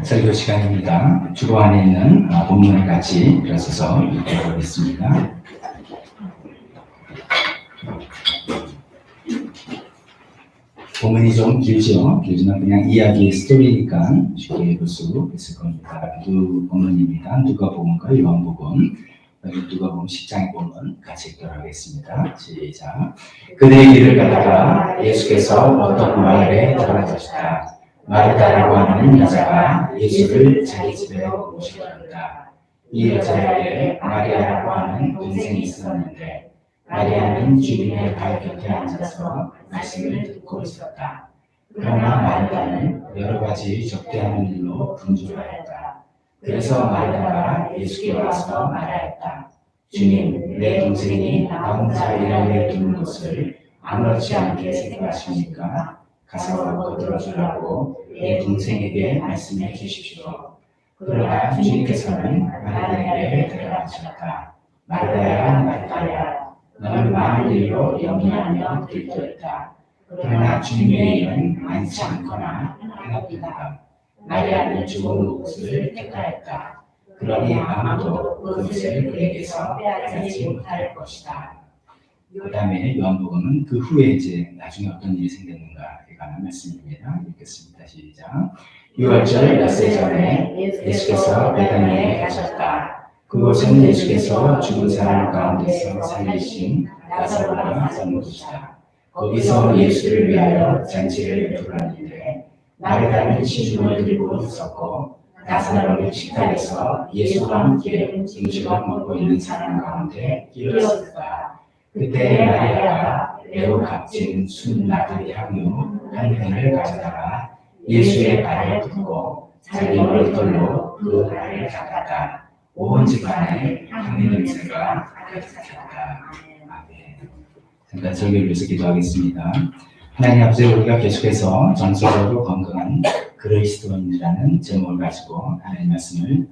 설교 시간입니다. 주보 안에 있는 본문을 같이 들어서서 읽어보겠습니다. 본문이 좀 길죠? 길지만 그냥 이야기 스토리니까 쉽게 볼 수 있을 겁니다. 두 본문입니다. 누가복음과 요한복음. 누가복음 10장의 본문 같이 읽도록 하겠습니다. 시작. 그들의 길을 가다가 예수께서 어떤 마을에 들어가셨다. 마르다라고 하는 여자가 예수를 자기 집에 모시려다. 이 여자에게 마리아라고 하는 동생이 있었는데 마리아는 주님의 발 곁에 앉아서 말씀을 듣고 있었다. 그러나 마르다는 여러 가지 접대하는 일로 분주하였다. 그래서 마르다가 예수께 와서 말하였다. 주님, 내 동생이 나 혼자 일하게 두는 것을 아무렇지 않게 생각하십니까? 가서 거들어주라고 내 동생에게 말씀해 주십시오. 그러나 주님께서는 마르다에게 대답하셨다. 마르다야, 마르다야, 너는 많은 일로 염려하며 들떠있다. 그러나 주님의 일은 많지 않거나 하나뿐이다. 마리아는 좋은 것을 택하였다. 그러니 아무도 그것을 그에게서 빼앗지 못할 것이다. 그 다음에 요한복음은 그 후에 이제 나중에 어떤 일이 생겼는가에 관한 말씀입니다. 읽겠습니다. 시작. 6월절 엿새 전에 예수께서 베다니에 가셨다. 그곳은 예수께서 죽은 사람 가운데서 살리신 나사로가 사는 곳이다. 거기서 예수를 위하여 잔치를 베풀었는데 마르다는 시중을 들고 있었고 나사로는 식탁에서 예수와 함께 음식을 먹고 있는 사람 가운데 끼었었다. 그때 마리아가 매우 값진 순나드 향유 한 근을 가져다가 예수의 발에 붓고 자기 머리털로 그 발을 닦았다. 온 집안에 향유 냄새가 가득했다. 아멘. 잠깐 설교를 위해서 기도하겠습니다. 하나님 아버지, 우리가 계속해서 정서적으로 건강한 그리스도인이라는 제목을 가지고 하나님 말씀을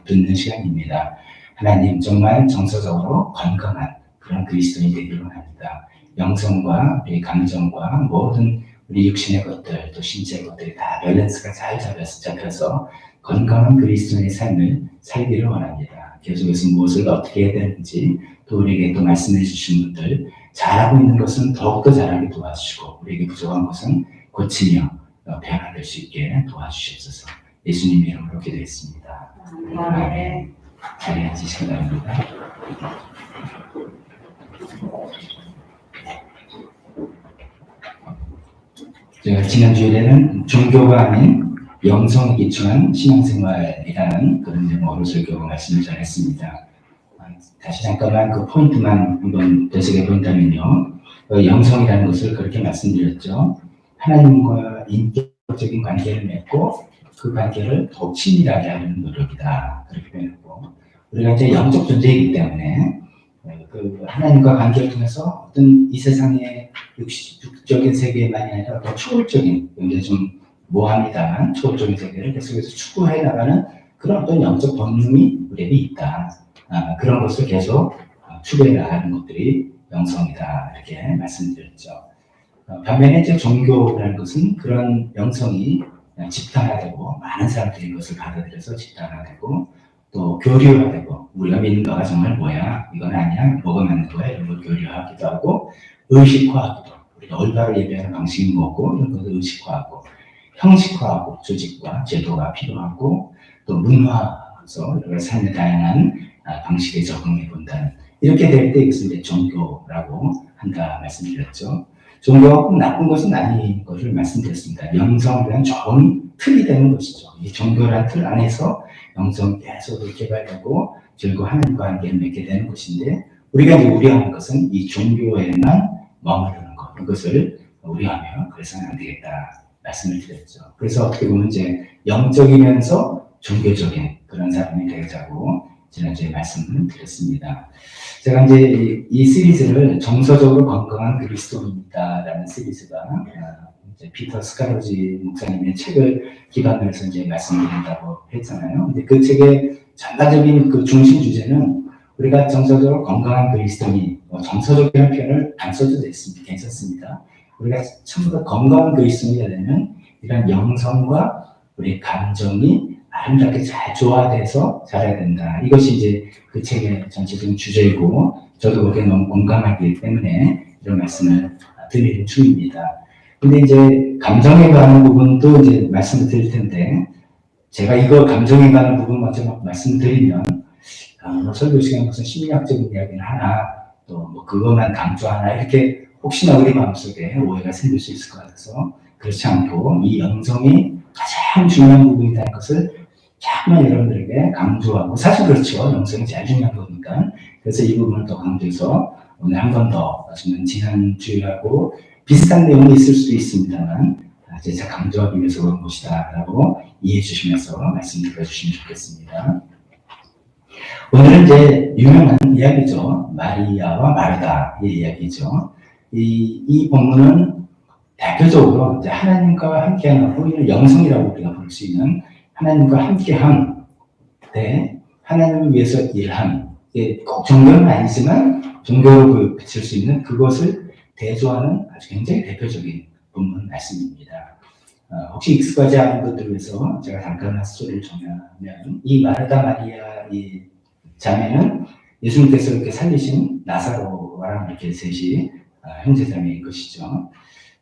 듣는 시간입니다. 하나님, 정말 정서적으로 건강한 그런 그리스도인이 되기를 원합니다. 영성과 우리 감정과 모든 우리 육신의 것들, 또 신체의 것들이 다 밸런스가 잘 잡혀서 건강한 그리스도인의 삶을 살기를 원합니다. 계속해서 무엇을 어떻게 해야 되는지, 또 우리에게 또 말씀해 주신 분들, 잘하고 있는 것은 더욱더 잘하게 도와주시고, 우리에게 부족한 것은 고치며 변화될 수 있게 도와주시옵소서. 예수님 이름으로 기도했습니다. 아멘. 자리에 앉으시기 바랍니다. 제가 지난 주일에는 종교가 아닌 영성에 기초한 신앙생활이라는 그런 제목으로 설교 말씀을 전했습니다. 다시 잠깐만 그 포인트만 한번 되새겨 본다면요, 영성이라는 것을 그렇게 말씀드렸죠. 하나님과 인격적인 관계를 맺고 그 관계를 더욱 친밀하게 하려는 노력이다, 그렇게 표현했고, 우리가 이제 영적 존재이기 때문에 그 하나님과 관계를 통해서 어떤 이 세상의 육적인 세계만이 아니라 더 초월적인, 굉장히 좀 모함이다만 초월적인 세계를 계속해서 추구해 나가는 그런 어떤 영적 본능이 우리에게 있다. 그런 것을 계속 추구해 나가는 것들이 영성이다, 이렇게 말씀드렸죠. 반면에 이제 종교라는 것은 그런 영성이 집단화되고 많은 사람들이 이것을 받아들여서 집단화되고 또 교류화되고, 우리가 믿는 거가 정말 뭐야, 이건 아니야, 뭐가 맞는 거야, 이런 걸 교류하기도 하고, 의식화하기도, 우리가 올바로 예배하는 방식이 뭐고 이런 것을 의식화하고, 형식화하고, 조직과 제도가 필요하고, 또 문화에서 우리가 삶의 다양한 방식에 적응해 본다는, 이렇게 될 때 이것을 이제 종교라고 한다 말씀드렸죠. 종교가 꼭 나쁜 것은 아닌 것을 말씀드렸습니다. 영성을 위한 좋은 틀이 되는 것이죠. 이 종교라는 틀 안에서 영성이 계속 개발되고 결국 하나님과 관계를 맺게 되는 것인데, 우리가 이제 우려하는 것은 이 종교에만 머무르는 것, 이것을 우려하며 그래서는 안 되겠다 말씀을 드렸죠. 그래서 어떻게 보면 이제 영적이면서 종교적인 그런 사람이 되자고 지난주에 말씀을 드렸습니다. 제가 이제 이 시리즈를 정서적으로 건강한 그리스도인이다라는 시리즈가 이제 피터 스카로지 목사님의 책을 기반으로 해서 이제 말씀드린다고 했잖아요. 근데 그 책의 전반적인 그 중심 주제는 우리가 정서적으로 건강한 그리스도인, 정서적이라는 표현을 안 써도 됐습니다. 괜찮습니다. 우리가 전부 다 건강한 그리스도인이 되려면 이런 영성과 우리 감정이 아름답게 잘 조화돼서 자라야 된다. 이것이 이제 그 책의 전체적인 주제이고, 저도 거기에 너무 공감하기 때문에 이런 말씀을 드리는 중입니다. 근데 이제 감정에 관한 부분도 이제 말씀을 드릴 텐데, 제가 이거 감정에 관한 부분 먼저 말씀을 드리면, 뭐 설교 시간에 무슨 심리학적인 이야기를 하나, 또 뭐 그것만 강조하나, 이렇게 혹시나 우리 마음속에 오해가 생길 수 있을 것 같아서, 그렇지 않고 이 영성이 가장 중요한 부분이라는 것을 자꾸만 여러분들에게 강조하고, 사실 그렇죠. 영성이 제일 중요한 거니까. 그래서 이 부분을 더 강조해서 오늘 한 번 더, 지난주하고 비슷한 내용이 있을 수도 있습니다만, 제가 강조하기 위해서 그런 것이다 라고 이해해 주시면서 말씀 들어주시면 좋겠습니다. 오늘은 이제 유명한 이야기죠. 마리아와 마르다의 이야기죠. 이 본문은 대표적으로 이제 하나님과 함께하는, 우리는 영성이라고 우리가 부를 수 있는 하나님과 함께함, 하나님을 위해서 일함, 꼭 종교는 아니지만 종교로 비칠 수 있는 그것을 대조하는 아주 굉장히 대표적인 본문 말씀입니다. 혹시 익숙하지 않은 분들을 위해서 제가 잠깐 스토리를 정하면, 이 마르다 마리아 이 자매는 예수님께서 이렇게 살리신 나사로랑 이렇게 셋이 형제자매인 것이죠.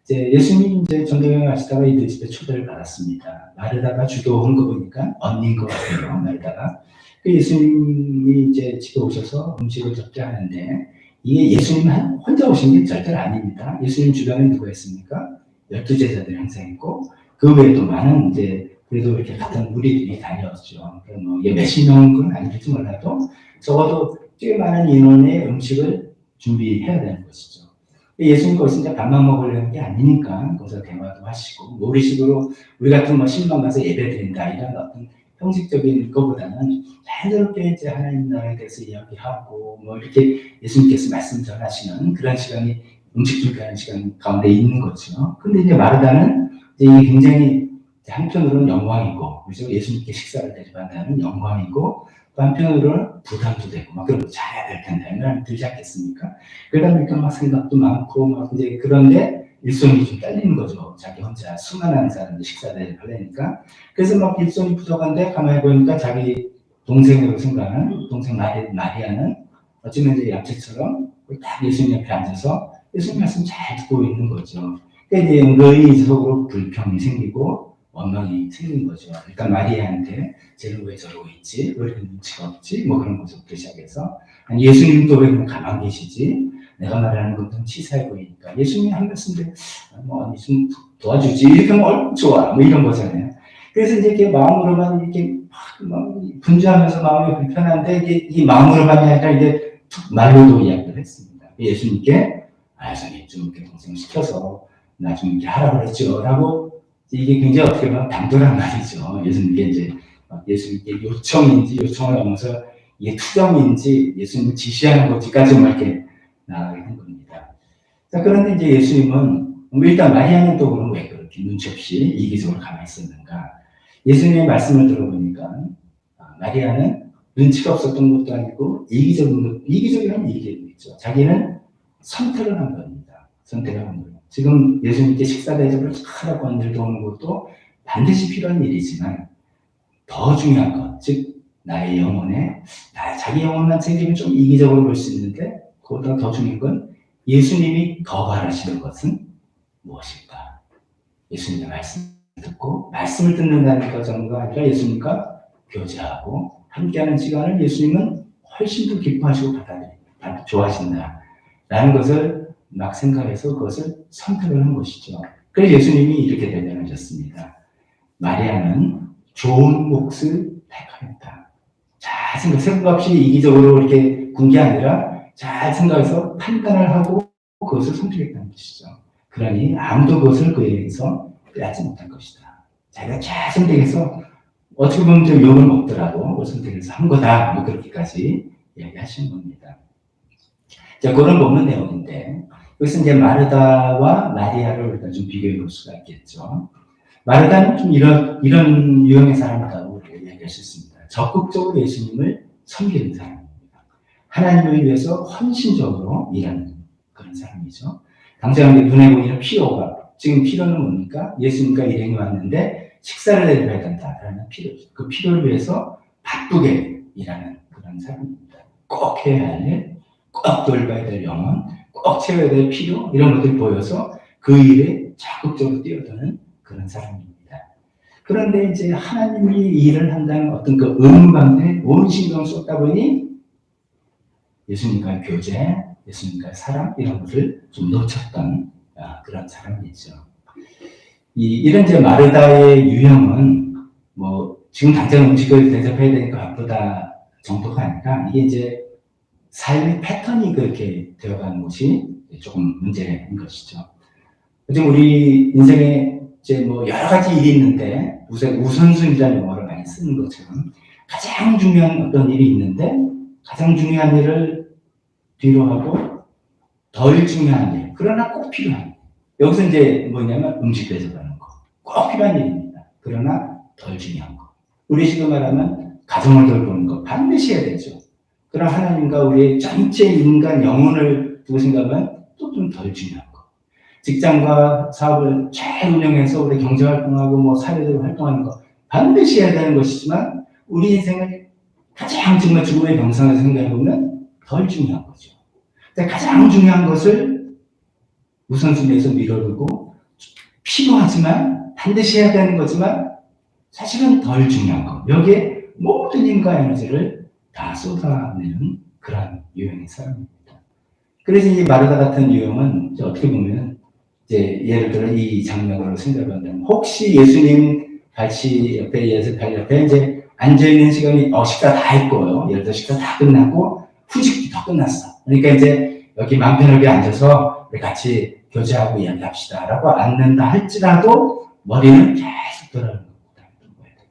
이제 예수님이 이제 전도여행 하시다가 이들 집에 초대를 받았습니다. 마르다가 주도한 거 보니까 언니인 것 같아요, 마르다가. 예수님이 이제 집에 오셔서 음식을 접대하는데, 이게 예수님 혼자 오신 게 절대로 아닙니다. 예수님 주변에 누가 있습니까? 12제자들이 항상 있고, 그 외에도 많은 이제 그래도 이렇게 같은 무리들이 다녔죠. 뭐 이게 몇십 명은 아닐지 몰라도 적어도 꽤 많은 인원의 음식을 준비해야 되는 것이죠. 예수님 거기서 이제 밥만 먹으려는 게 아니니까 거기서 대화도 하시고, 뭐 우리 식으로 우리 같은 뭐 신방 가서 예배 드린다 이런 어떤 형식적인 것보다는 자연스럽게 이제 하나님 나라에 대해서 이야기하고, 뭐 이렇게 예수님께서 말씀 전하시는 그런 시간이 음식 준비하는 시간 가운데 있는 거죠. 근데 이제 마르다는 이제 굉장히 한편으로는 영광이고, 그래서 예수님께 식사를 대접한다는 영광이고, 또 한편으로는 부담도 되고, 막 그런 거 잘해야 될 텐데, 이런 들지 않겠습니까? 그러다 보니까 막 생각도 많고, 막 이제 그런데 일손이 좀 딸리는 거죠. 자기 혼자 수많은 사람들 식사 대접하려니까. 그래서 막 일손이 부족한데, 가만히 보니까 자기 동생으로 생각하는 동생 마리아는 어쩌면 이제 약체처럼 딱 예수님 옆에 앉아서 예수님 말씀 잘 듣고 있는 거죠. 그러니까 이제 은근히 속으로 불평이 생기고 원망이 생긴 거죠. 그러니까 마리아한테 쟤는 왜 저러고 있지? 왜 이렇게 눈치가 없지? 뭐 그런 것부터 시작해서, 아니 예수님도 왜 그냥 가만히 계시지? 내가 말하는 건 좀 치사해 보이니까 예수님이 한 말씀인데 뭐 언니 좀 도와주지? 이렇게 하면 좋아. 뭐 이런 거잖아요. 그래서 이제 이렇게 마음으로만 이렇게 막 분주하면서 마음이 불편한데, 이 마음으로만이 아니라 이제 말로도 이야기를 했습니다. 예수님께 예수님 좀 이렇게 동생을 시켜서 나 좀 이렇게 하라고 그랬죠. 라고, 이게 굉장히 어떻게 보면 당돌한 말이죠. 예수님께 이제 예수님께 요청을 넘어서 이게 투정인지 예수님을 지시하는 것까지 막 이렇게 나가게 된 겁니다. 자, 그런데 이제 예수님은 일단 마리아는 또 그럼 왜 그렇게 눈치 없이 이기적으로 가만히 있었는가? 예수님의 말씀을 들어보니까 마리아는 눈치가 없었던 것도 아니고 이기적이라면 이기적이겠죠. 자기는 선택을 한 겁니다. 선택을 한 거예요. 지금 예수님께 식사 대접을 하라고 언니를 도우는 것도 반드시 필요한 일이지만, 더 중요한 것, 즉 나의 영혼에 자기 영혼만 챙기면 좀 이기적으로 볼 수 있는데, 그보다 더 중요한 건 예수님이 더 바라시는 것은 무엇일까? 예수님의 말씀 듣고 말씀을 듣는다는 것 정도가 아니라 예수님과 교제하고 함께하는 시간을 예수님은 훨씬 더 기뻐하시고 좋아하신다라는 것을 막 생각해서 그것을 선택을 한 것이죠. 그래서 예수님이 이렇게 대변하셨습니다. 마리아는 좋은 몫을 택하였다. 잘 생각 없이 이기적으로 이렇게 군 게 아니라 잘 생각해서 판단을 하고 그것을 선택했다는 것이죠. 그러니 아무도 그것을 그에게서 빼앗지 못할 것이다. 자기가 잘 선택해서 어떻게 보면 좀 욕을 먹더라도 그걸 선택해서 한 거다. 뭐 그렇게까지 이야기하시는 겁니다. 자, 그런 본문 내용인데, 여기서 이제 마르다와 마리아를 우리가 좀 비교해 볼 수가 있겠죠. 마르다는 좀 이런 유형의 사람이라고 이야기할 수 있습니다. 적극적으로 예수님을 섬기는 사람입니다. 하나님을 위해서 헌신적으로 일하는 그런 사람이죠. 당장 눈에 보이는 필요가, 지금 필요는 뭡니까? 예수님과 일행이 왔는데 식사를 대접해야 된다라는 필요죠. 그 필요를 위해서 바쁘게 일하는 그런 사람입니다. 꼭 해야 할 일, 꼭 돌봐야 될 영혼, 꼭 채워야 될 필요 이런 것들이 보여서 그 일에 적극적으로 뛰어드는 그런 사람입니다. 그런데 이제 하나님이 일을 한다는 어떤 그 의무 가운데 온 신경을 쏟다 보니 예수님과의 교제, 예수님과의 사랑 이런 것을 좀 놓쳤던 그런 사람이죠. 이런 이제 마르다의 유형은 뭐 지금 당장 음식을 대접해야 되니까 바쁘다 정도가 아니라 이게 이제 삶의 패턴이 그렇게 되어가는 것이 조금 문제인 것이죠. 요즘 우리 인생에 이제 뭐 여러 가지 일이 있는데 우선순위라는 용어를 많이 쓰는 것처럼 가장 중요한 어떤 일이 있는데 가장 중요한 일을 뒤로 하고 덜 중요한 일, 그러나 꼭 필요한 일. 여기서 이제 뭐냐면 음식 대접하는 거. 꼭 필요한 일입니다. 그러나 덜 중요한 거. 우리 식으로 말하면 가정을 돌보는 거 반드시 해야 되죠. 그럼 하나님과 우리의 전체 인간 영혼을 두고 생각하면 또 좀 덜 중요한 거. 직장과 사업을 잘 운영해서 우리 경제활동하고 뭐 사회적으로 활동하는 거 반드시 해야 되는 것이지만 우리 인생을 가장 정말 죽음의 병상에서 생각해보면 덜 중요한 거죠. 근데 가장 중요한 것을 우선순위에서 밀어두고 필요하지만 반드시 해야 되는 거지만 사실은 덜 중요한 거. 여기에 모든 힘과 에너지를 다 쏟아내는 그런 유형의 사람입니다. 그래서 이 마르다 같은 유형은 이제 어떻게 보면 이제 예를 들어 이 장면으로 생각한다면 혹시 예수님 같이 옆에 예수님 옆에 이제 앉아있는 시간이 식사 다 했고요. 예를 들어 식사 다 끝나고 후식도 다 끝났어. 그러니까 이제 여기 맘 편하게 앉아서 우리 같이 교제하고 이야기합시다 라고 앉는다 할지라도 머리는 계속 돌아가는 겁니다.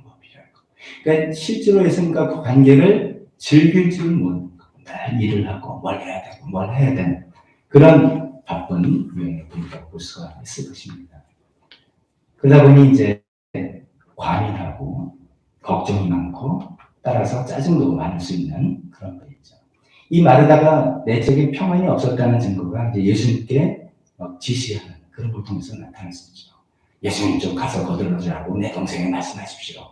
뭐 필요할 거. 그러니까 실제로 예수님과 그 관계를 즐길 줄은 모르는 거. 늘 일을 하고 뭘 해야 되고 뭘 해야 되는 그런 바쁜 유형의 분이라고 볼 수가 있을 것입니다. 그러다 보니 이제 과민하고 걱정이 많고 따라서 짜증도 많을 수 있는 그런 거겠죠. 이 마르다가 내적인 평안이 없었다는 증거가 이제 예수님께 지시하는 그런 걸 통해서 나타날 수 있죠. 예수님 좀 가서 거들어주라고 내 동생에게 말씀하십시오.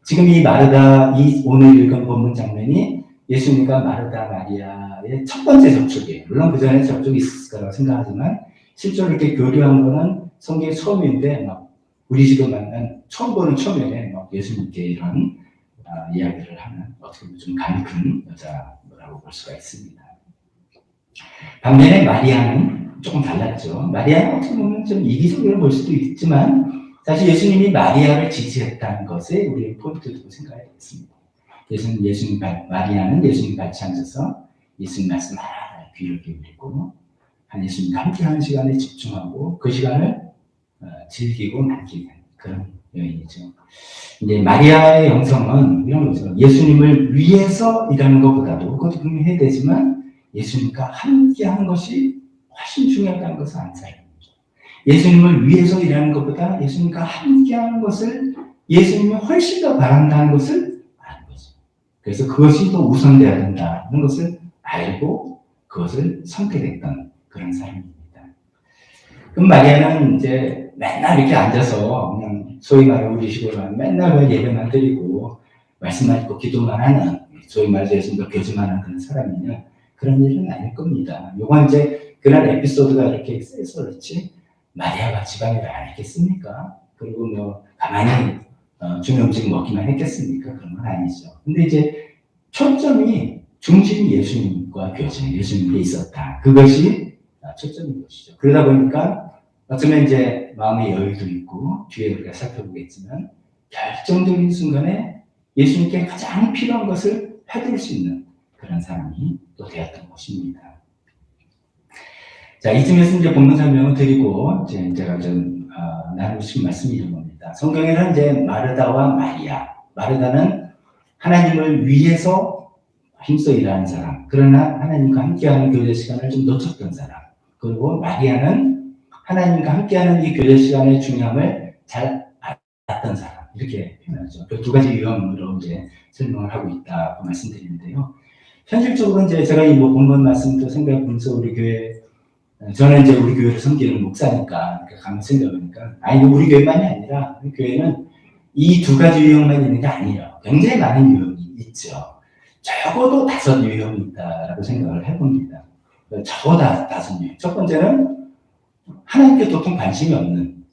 지금 이 마르다, 이 오늘 읽은 본문 장면이 예수님과 마르다 마리아의 첫 번째 접촉이에요. 물론 그 전에 접촉이 있었을 거라고 생각하지만 실제로 이렇게 교류한 거는 성경의 처음인데 막 우리 지금 만난 처음 보는 초면에 막 예수님께 이런 이야기를 하는 어떻게 보면 좀 간이 큰 여자라고 볼 수가 있습니다. 반면에 마리아는 조금 달랐죠. 마리아는 어떻게 보면 좀 이기적으로 볼 수도 있지만 사실 예수님이 마리아를 지지했다는 것에 우리의 포인트를 생각해야 되겠습니다. 마리아는 예수님 같이 앉아서 예수님 말씀 하나하나 귀를 기울이고 예수님과 함께하는 시간에 집중하고 그 시간을 즐기고 남기는 그런 여인이죠. 이제 마리아의 영성은 이런 거죠. 예수님을 위해서 일하는 것보다도 그것도 분명히 해야 되지만 예수님과 함께하는 것이 훨씬 중요하다는 것을 아는 사람이죠. 예수님을 위해서 일하는 것보다 예수님과 함께하는 것을 예수님이 훨씬 더 바란다는 것을 아는 거죠. 그래서 그것이 더 우선돼야 된다는 것을 알고 그것을 선택했던 그런 사람입니다. 그럼 마리아는 이제 맨날 이렇게 앉아서 그냥 소위 말하는 우리 식으로 하면 맨날 예배만 드리고 말씀만 읽고 기도만 하는 소위 말해서 예수님과 교제만 하는 그런 사람이면 그런 일은 아닐 겁니다. 요건 이제 그날 에피소드가 이렇게 세서 그렇지 마리아가 집안일을 안 했겠습니까? 그리고 뭐 가만히 주는 음식 먹기만 했겠습니까? 그런 건 아니죠. 근데 이제 초점이 중심이 예수님과 교제, 예수님께 있었다. 그것이 초점인 것이죠. 그러다 보니까 어쩌면 이제 마음의 여유도 있고 뒤에 우리가 살펴보겠지만 결정적인 순간에 예수님께 가장 필요한 것을 해드릴 수 있는 그런 사람이 또 되었던 것입니다. 자, 이쯤에서 이제 본문 설명을 드리고 제가 좀 나누고 싶은 말씀이 이런 겁니다. 성경에는 이제 마르다와 마리아, 마르다는 하나님을 위해서 힘써 일하는 사람, 그러나 하나님과 함께하는 교제 시간을 좀 놓쳤던 사람, 그리고 마리아는 하나님과 함께하는 이 교제 시간의 중요함을 잘 알았던 사람, 이렇게 표현하죠. 그 두 가지 유형으로 이제 설명을 하고 있다고 말씀드리는데요. 현실적으로 이제 제가 이 본문 말씀도 생각해 보면서 우리 교회 저는 이제 우리 교회를 섬기는 목사니까 가만 생각해보니까 아니 우리 교회만이 아니라 우리 교회는 이 두 가지 유형만 있는 게 아니에요. 굉장히 많은 유형이 있죠. 적어도 5 유형이 있다라고 생각을 해봅니다. 적어도 5 유형. 첫 번째는 하나님께 도통 관심이 없는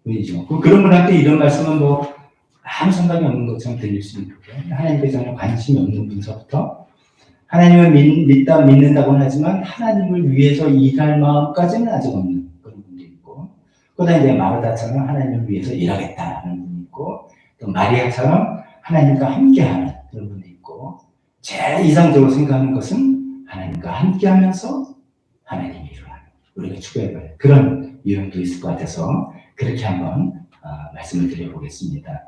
분이죠. 그런 분한테 이런 말씀은 뭐 아무 상관이 없는 것처럼 들릴 수 있는데 하나님께 전혀 관심이 없는 분서부터 하나님을 믿는다고는 하지만 하나님을 위해서 일할 마음까지는 아직 없는 그런 분도 있고, 그다음에 이제 마르다처럼 하나님을 위해서 일하겠다는 분이 있고, 또 마리아처럼 하나님과 함께하는 그런 분도 있고, 제일 이상적으로 생각하는 것은 하나님과 함께하면서 하나님의 일을 하는, 우리가 추구해봐야 그런 유형도 있을 것 같아서 그렇게 한번 말씀을 드려보겠습니다.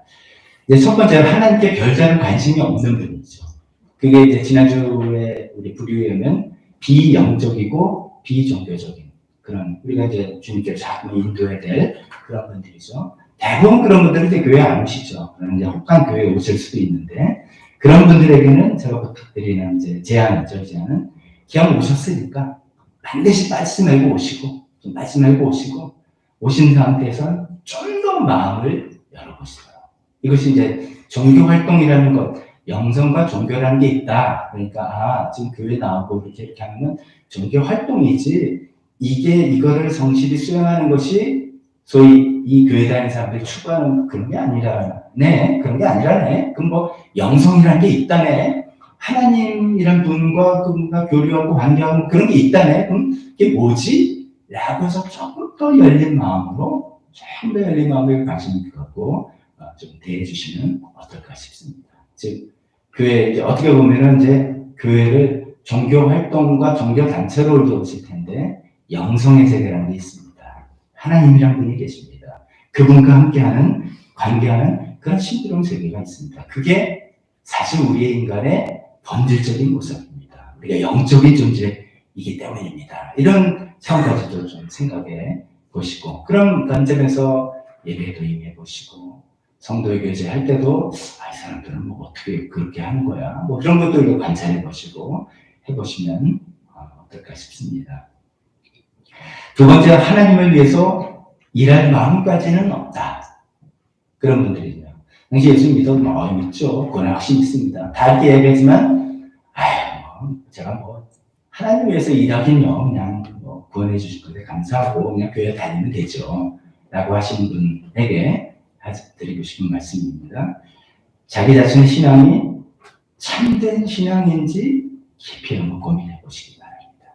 이제 첫 번째로 하나님께 별다른 관심이 없는 분이죠. 그게 이제 지난주에 우리 부류에는 비영적이고 비종교적인 그런, 우리가 이제 주님께서 자꾸 인도해야 될 그런 분들이죠. 대부분 그런 분들은 이제 교회 안 오시죠. 그런 이제 혹한 교회에 오실 수도 있는데, 그런 분들에게는 제가 부탁드리는 이제 제안이죠. 제안은 그냥 오셨으니까 반드시 말씀 알고 오시고, 좀 말씀 알고 오시고, 오신 상태에서 좀 더 마음을 열어보시더라. 이것이 이제 종교 활동이라는 것, 영성과 종교라는 게 있다. 그러니까 지금 교회 나오고 이렇게 하면 종교 활동이지, 이거를 성실히 수행하는 것이 소위 이 교회 다니는 사람들이 추구하는 그런 게 아니라네. 그런 게 아니라네. 그럼 뭐 영성이라는 게 있다네. 하나님이란 분과 그분과 교류하고 관계하고 그런 게 있다네. 그럼 이게 뭐지? 라고 해서 조금 더 열린 마음으로, 조금 더 열린 마음에 관심을 갖고 좀 대해주시면 어떨까 싶습니다. 즉, 교회, 이제 어떻게 보면은 이제 교회를 종교 활동과 종교 단체로 오실 텐데, 영성의 세계라는 게 있습니다. 하나님이란 분이 계십니다. 그분과 함께하는, 관계하는 그런 신비로운 세계가 있습니다. 그게 사실 우리의 인간의 본질적인 모습입니다. 우리가 영적인 존재이기 때문입니다. 이런 차원까지도 좀 생각해 보시고, 그런 관점에서 예배도 임해 보시고, 성도의 교제 할 때도 이 사람들은 뭐 어떻게 그렇게 하는 거야, 뭐 그런 것들을 관찰해 보시고 해보시면 어떨까 싶습니다. 두 번째, 하나님을 위해서 일할 마음까지는 없다. 그런 분들이죠. 당시 예수 믿어도 믿죠. 그건 확실히 믿습니다. 다 이렇게 얘기하지만 제가 뭐 하나님 위해서 일하긴요, 그냥 뭐 구원해 주실 건데 감사하고 그냥 교회 다니면 되죠. 라고 하시는 분에게 드리고 싶은 말씀입니다. 자기 자신의 신앙이 참된 신앙인지 깊이 한번 고민해 보시기 바랍니다.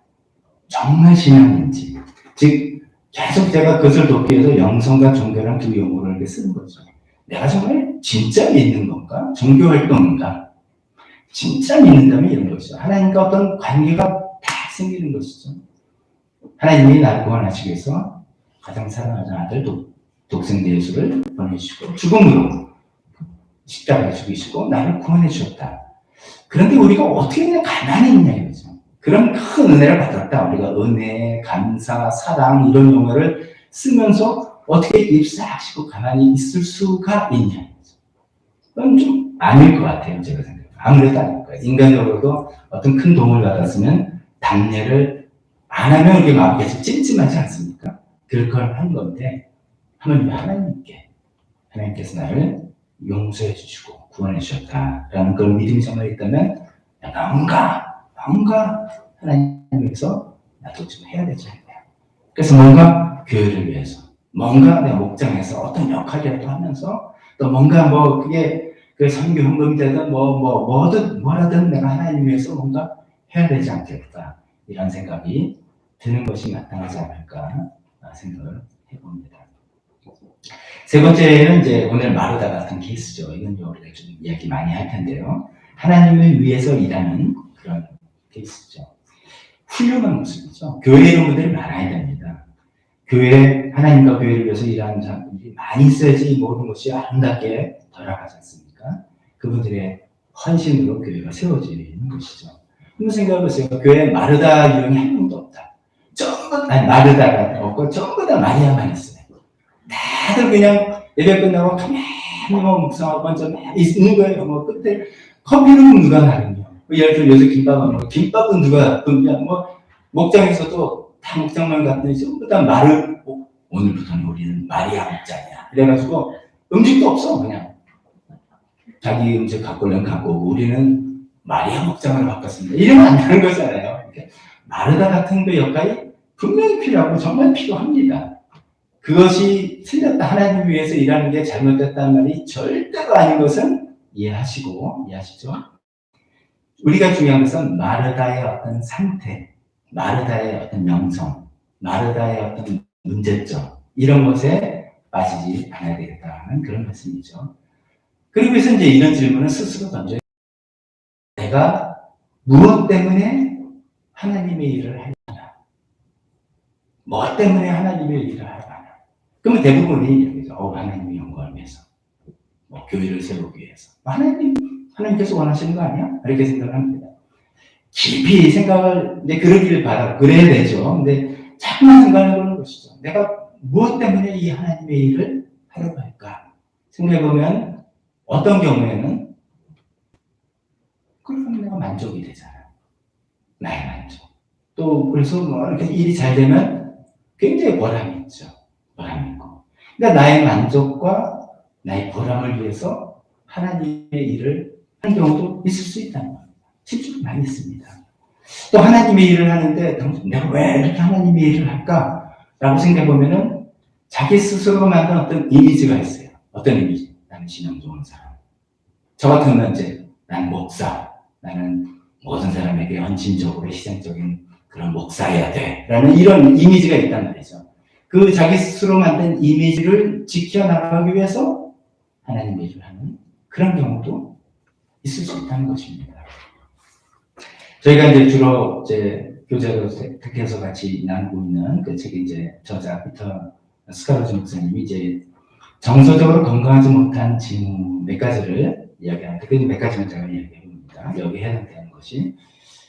정말 신앙인지. 즉, 계속 제가 그것을 돕기 위해서 영성과 종교란 두 용어를 이렇게 쓰는 거죠. 내가 정말 진짜 믿는 건가? 종교 활동인가? 진짜 믿는다면 이런 것이죠. 하나님과 어떤 관계가 다 생기는 것이죠. 하나님이 나를 구원하시기 위해서 가장 사랑하는 아들 독생자 예수를 보내주시고 죽음으로 십자가에 죽이시고 나를 구원해 주셨다. 그런데 우리가 어떻게 그냥 가만히 있냐 이거죠. 그런 큰 은혜를 받았다. 우리가 은혜, 감사, 사랑 이런 용어를 쓰면서 어떻게 입싹 쉬고 가만히 있을 수가 있냐. 그건 좀 아닐 것 같아요. 제가 생각해요. 아무래도 아닐 거예요. 인간적으로도 어떤 큰 도움을 받았으면 단례를 안 하면 우리 마음이 계속 찜찜하지 않습니까? 그럴 걸 한 건데, 하나님께서 나를 용서해 주시고 구원해 주셨다라는 걸 믿음이 정말 있다면, 뭔가 하나님께서 나도 좀 해야 되지 않냐. 그래서 뭔가 교회를 위해서, 뭔가 내 목장에서 어떤 역할이라도 하면서, 또 뭔가 뭐 그게 그 선교 헌금이 되든 뭐라든 내가 하나님 위해서 뭔가 해야 되지 않겠다. 이런 생각이 드는 것이 마땅하지 않을까 생각을 해봅니다. 세 번째는 이제 오늘 마르다 같은 케이스죠. 이건 우리가 좀 이야기 많이 할 텐데요. 하나님을 위해서 일하는 그런 케이스죠. 훌륭한 모습이죠. 교회 이런 분들이 많아야 됩니다. 교회, 하나님과 교회를 위해서 일하는 사람들이 많이 있어야지 모든 것이 아름답게 돌아가지 않습니까? 그분들의 헌신으로 교회가 세워지는 것이죠. 한번 생각해보세요. 교회에 마르다 유형이 한 명도 없다. 마르다가 없고 전부 다 마리아만 있어요. 다들 그냥 예배 끝나고 가만히 묵상하고 먼저 있는 거예요. 뭐 끝에 커피는 누가 나르며, 예를 들어 요새 김밥은 누가 굽냐, 뭐 목장에서도 다 목장만 갔더니 전부 다 오늘부터는 우리는 마리아 목장이야. 이래가지고 음식도 없어. 그냥 자기 음식 갖고 오려면 갖고 오고 우리는 마리아 목장으로 바꿨습니다. 이러면 안 되는 거잖아요. 마르다 같은 그 역할이 분명히 필요하고 정말 필요합니다. 그것이 틀렸다, 하나님 위해서 일하는 게 잘못됐다는 말이 절대로 아닌 것은 이해하시죠? 우리가 중요한 것은 마르다의 어떤 상태, 마르다의 어떤 명성, 마르다의 어떤 문제점, 이런 것에 빠지지 않아야 되겠다는 그런 말씀이죠. 그리고 그래서 이제 이런 질문을 스스로 던져요. 내가 무엇 때문에 하나님의 일을 하냐? 뭐 때문에 하나님의 일을 하냐? 그러면 대부분이 이렇게 하나님의 영광을 위해서, 교회를 세우기 위해서. 하나님께서 원하시는 거 아니야? 이렇게 생각을 합니다. 깊이 생각을, 그러기를 바라고, 그래야 되죠. 근데 자꾸만 생각을 해보는 것이죠. 내가 무엇 때문에 이 하나님의 일을 하려고 할까? 생각해보면, 어떤 경우에는, 그러면 내가 만족이 되잖아요. 나의 만족. 또, 그래서 이렇게 일이 잘 되면 굉장히 보람이 있죠. 보람이 있고. 그러니까 나의 만족과 나의 보람을 위해서 하나님의 일을 하는 경우도 있을 수 있다는 겁니다. 실제로 많이 있습니다. 또 하나님의 일을 하는데 내가 왜 이렇게 하나님의 일을 할까? 라고 생각해보면은 자기 스스로 만든 어떤 이미지가 있어요. 어떤 이미지? 나는 신앙 좋은 사람. 저 같으면 이제 난 목사. 나는 모든 사람에게 헌신적으로 희생적인 그런 목사여야 돼. 라는 이런 이미지가 있단 말이죠. 그 자기 스스로 만든 이미지를 지켜나가기 위해서 하나님의 일을 하는 그런 경우도 있을 수 있다는 것입니다. 저희가 이제 주로 교재로 택해서 같이 나누고 있는 그 책의 저자 피터 스카로즈 목사님이 정서적으로 건강하지 못한 징후 몇 가지를 이야기하는데 그 몇 가지만 제가 이야기해 봅니다. 여기 해당되는 것이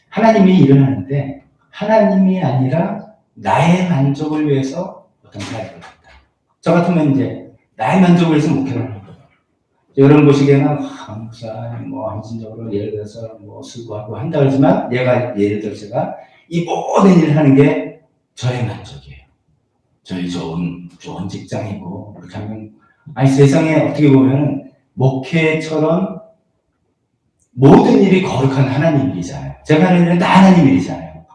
하나님이 일을 하는데 하나님이 아니라 나의 만족을 위해서 어떤 사역을 한다. 저 같으면 나의 만족을 위해서 목회를 하는 거예요. 여러분 보시기에는 목사 헌신적으로 예를 들어서 수고하고 한다 그러지만 예를 들어서 제가 이 모든 일을 하는 게 저의 만족이에요. 저희 좋은 직장이고 그렇게 하면 세상에 어떻게 보면 목회처럼 모든 일이 거룩한 하나님 일이잖아요. 제가 하는 일은 다 하나님 일이잖아요.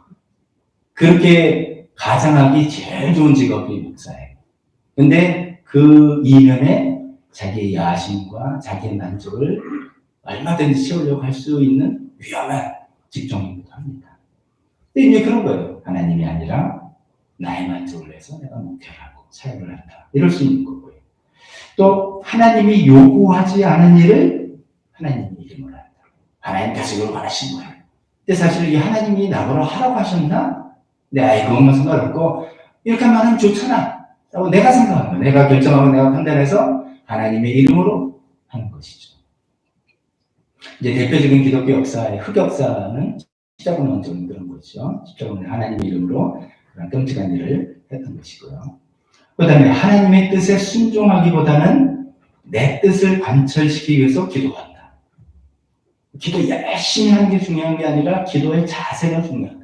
그렇게 가장하기 제일 좋은 직업이 목사예요. 근데 그 이면에 자기의 야심과 자기의 만족을 얼마든지 채우려고 할 수 있는 위험한 직종이기도 합니다. 근데 이제 그런 거예요. 하나님이 아니라 나의 만족을 위해서 내가 목회를 하고 사역을 한다. 이럴 수 있는 거고요. 또 하나님이 요구하지 않은 일을 하나님의 이름으로 한다. 하나님께서 이걸 원하신 거예요. 근데 사실 이 하나님이 나보러 하라고 하셨나? 그것만 생각하고 이렇게 하면 좋잖아. 라고 내가 생각하는 거예요. 내가 결정하고 내가 판단해서 하나님의 이름으로 하는 것이죠. 대표적인 기독교 역사의 흑역사는 십자군 원정인 그런 거죠. 십자군은 하나님의 이름으로 그런 끔찍한 일을 했던 것이고요. 그 다음에 하나님의 뜻에 순종하기보다는 내 뜻을 관철시키기 위해서 기도한다. 기도 열심히 하는 게 중요한 게 아니라 기도의 자세가 중요하다.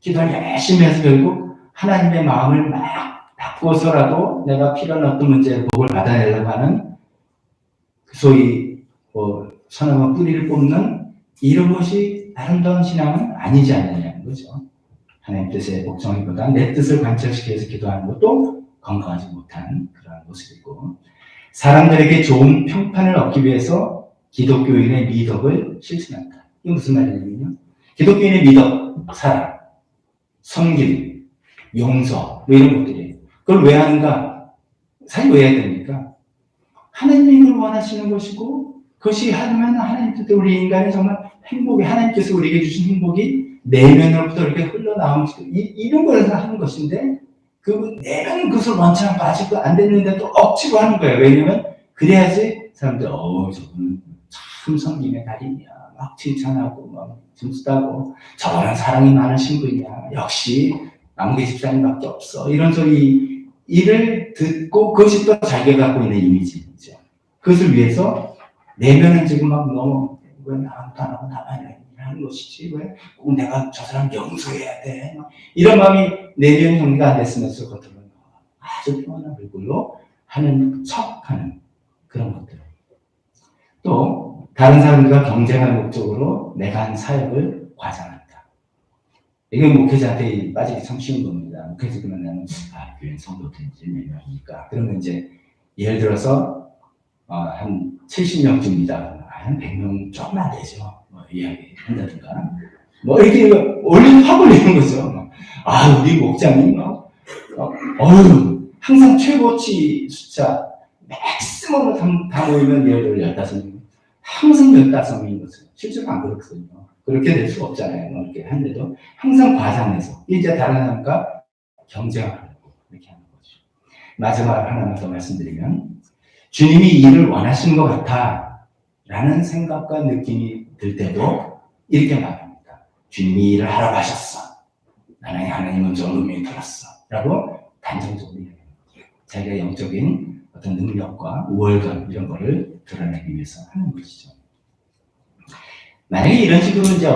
기도를 열심히 해서 결국 하나님의 마음을 막 바꿔서라도 내가 필요한 어떤 문제에 복을 받아내려고 하는 소위 선악과 뿌리를 뽑는 이런 것이 아름다운 신앙은 아니지 않느냐는 거죠. 하나님 뜻에 복종하기보다 내 뜻을 관철시키기 위해서 기도하는 것도 건강하지 못한 그런 모습이고 사람들에게 좋은 평판을 얻기 위해서 기독교인의 미덕을 실천한다. 이게 무슨 말이냐면요. 기독교인의 미덕, 사랑, 섬김, 용서 이런 것들이에요. 그걸 왜 하는가? 사실 왜 해야 됩니까? 하나님이 그걸 원하시는 것이고 그것이 하면 하나님 뜻에 우리 인간이 정말 행복이 하나님께서 우리에게 주신 행복이 내면으로부터 이렇게 흘러나오는 이런 걸 하는 것인데 그 내면은 그것을 원치 않고 아직도 안 됐는데 또 억지로 하는 거예요. 왜냐면 그래야지 사람들 저분은 참 섬김의 달인이야. 막 칭찬하고 막 점수 따고 저분은 사랑이 많으신 분이야. 역시 남계 집사님밖에 없어. 이런 소리 이를 듣고 그것이 또 자기가 갖고 있는 이미지죠. 그것을 위해서 내면은 지금 막 너무 왜 나한테 안 하고 나만 하는 것이지 왜 꼭 내가 저 사람 용서해야 돼 이런 마음이 내면 정리가 안 됐으면 겉으로는 아주 평온한 얼굴로 하는 척하는 그런 것들. 또 다른 사람들과 경쟁할 목적으로 내가 한 사역을 과장한다. 이게 목회자한테 빠지기 참 쉬운 겁니다. 목회자가 나는 교회 성도들인지 몇 명이니까 그러면 이제 예를 들어서 한 70명쯤이다. 한 100명 조금 안 되죠. 이야기 한다든가. 이렇게 확 올리는 거죠. 우리 목장님, 항상 최고치 숫자, 맥시멈으로 다 모이면 예를 들어 15명. 항상 15명인 거죠. 실제로 안 그렇거든요. 그렇게 될 수 없잖아요. 이렇게 하는데도 항상 과장해서 이제 다른 사람과 경쟁하려고 이렇게 하는 거죠. 마지막 하나만 더 말씀드리면 주님이 일을 원하시는 것 같아 라는 생각과 느낌이 들 때도 이렇게 말합니다. 주님이 일을 하라고 하셨어. 나는 하나님은 좀 의미 들었어. 라고 단정적으로 얘기합니다. 자기가 영적인 어떤 능력과 우월감 이런 거를 드러내기 위해서 하는 것이죠. 만약에 이런 식으로 이제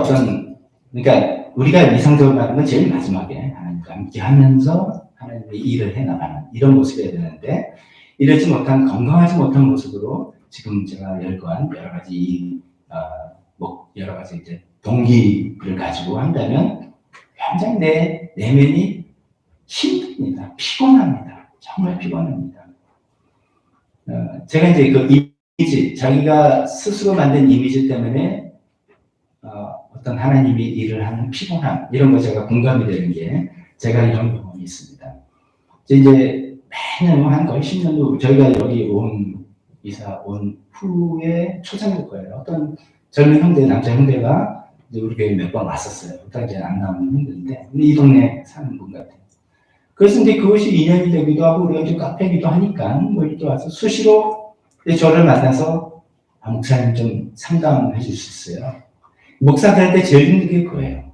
그러니까 우리가 이상적으로 말하는 건 제일 마지막에 하나님과 함께 하면서 하나님의 일을 해나가는 이런 모습이어야 되는데 이러지 못한 건강하지 못한 모습으로 지금 제가 열거한 여러 가지 여러 가지 이제 동기를 가지고 한다면 굉장히 내 내면이 힘듭니다. 피곤합니다. 정말 피곤합니다. 제가 이제 그 이미지, 자기가 스스로 만든 이미지 때문에 어떤 하나님이 일을 하는 피곤함 이런 거 제가 공감이 되는 게 제가 이런 경험이 있습니다. 이제 매년 한 거의 10년 후 저희가 여기 이사 온 후에 초창일 거예요. 어떤 젊은 형제, 남자 형제가 이제 우리 교회 몇 번 왔었어요. 일단 이제 안 나오는 형들인데 이 동네 사는 분 같아요. 그래서 이제 그것이 인연이 되기도 하고 우리가 좀 카페기도 하니까 이렇게 와서 수시로 저를 만나서 목사님 좀 상담해 줄 수 있어요. 목사한테 제일 힘든 게 그거예요.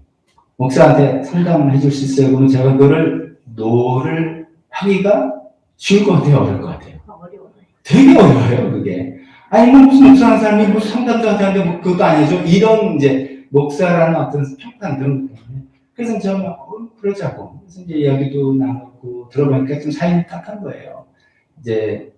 목사한테 상담을 해줄 수 있어요. 그러면 제가 그거를 노를 하기가 쉬울 것 같아요? 어려울 것 같아요? 어려워요. 되게 어려워요, 그게. 무슨 목사하는 사람이 무슨 상담도 하는데 그것도 아니죠. 이런 이제 목사라는 어떤 평판 그런 거 때문에. 그래서 저는 그러자고. 그래서 이제 이야기도 나누고 들어보니까 좀 사연이 딱한 거예요. 이제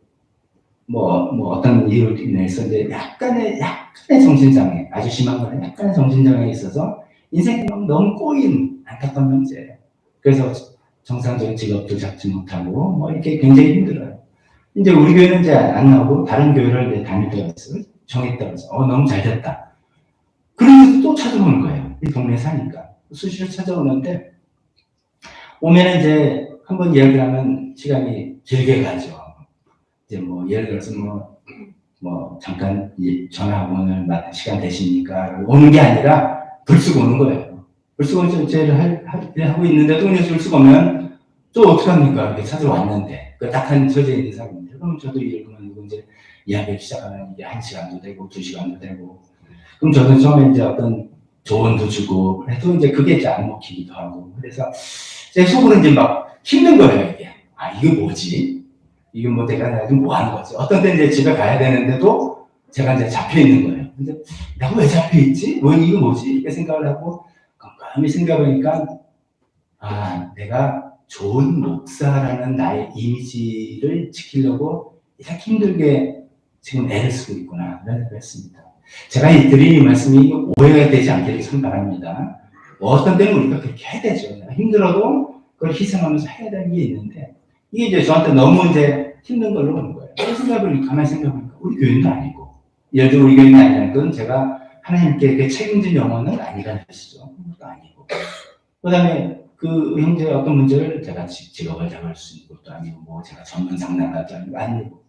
어떤 이유로 인해서 이제 약간의 정신장애, 아주 심한 거는 약간의 정신장애가 있어서 인생이 너무 꼬인 안타까운 문제예요. 그래서 정상적인 직업도 잡지 못하고 이렇게 굉장히 힘들어요. 이제 우리 교회는 이제 안 나오고 다른 교회를 이제 다니다가 정했다고 해서 너무 잘 됐다. 그러면서 또 찾아오는 거예요. 이 동네에 사니까. 수시로 찾아오는데 오면은 이제 한번 이야기를 하면 시간이 길게 가죠. 이제 예를 들어서 잠깐 전화하고 오늘 시간 되십니까? 오는 게 아니라 불쑥 오는 거예요. 불쑥 오는 제를 하고 있는데도 그냥 불쑥 오면 또 어떡합니까? 이렇게 찾아왔는데 딱 한 처지에 있는 사람인데 그럼 저도 일을 그만두고 이제 이야기를 시작하면 이게 1시간도 되고 2시간도 되고 그럼 저는 처음에 이제 어떤 조언도 주고 해도 이제 그게 이제 안 먹히기도 하고 그래서 제 속으로 이제 막 힘든 거예요. 이게 이게 뭐지? 이게 내가 지금 뭐 하는 거지? 어떤 때는 이제 집에 가야 되는데도 제가 이제 잡혀 있는 거예요. 근데 내가 왜 잡혀 있지? 이거 뭐지? 이렇게 생각을 하고 깜깜이 생각해보니까 내가 좋은 목사라는 나의 이미지를 지키려고 이렇게 힘들게 지금 애를 쓰고 있구나 이런 생각을 했습니다. 제가 드리는 말씀이 오해가 되지 않기를 참 바랍니다. 어떤 때는 우리가 그렇게 해야 되죠. 힘들어도 그걸 희생하면서 해야 되는 게 있는데 이게 이제 저한테 너무 이제 힘든 걸로 오는 거예요. 가만히 생각해보니까 우리 교회도 아니고 예를 들어 우리 교회는 아니라는 건 제가 하나님께 책임진 영혼은 아니라는 뜻이죠. 그것도 아니고 그 다음에 그 형제의 어떤 문제를 제가 직업을 잡을 수 있는 것도 아니고 제가 전문 상담가도 아니고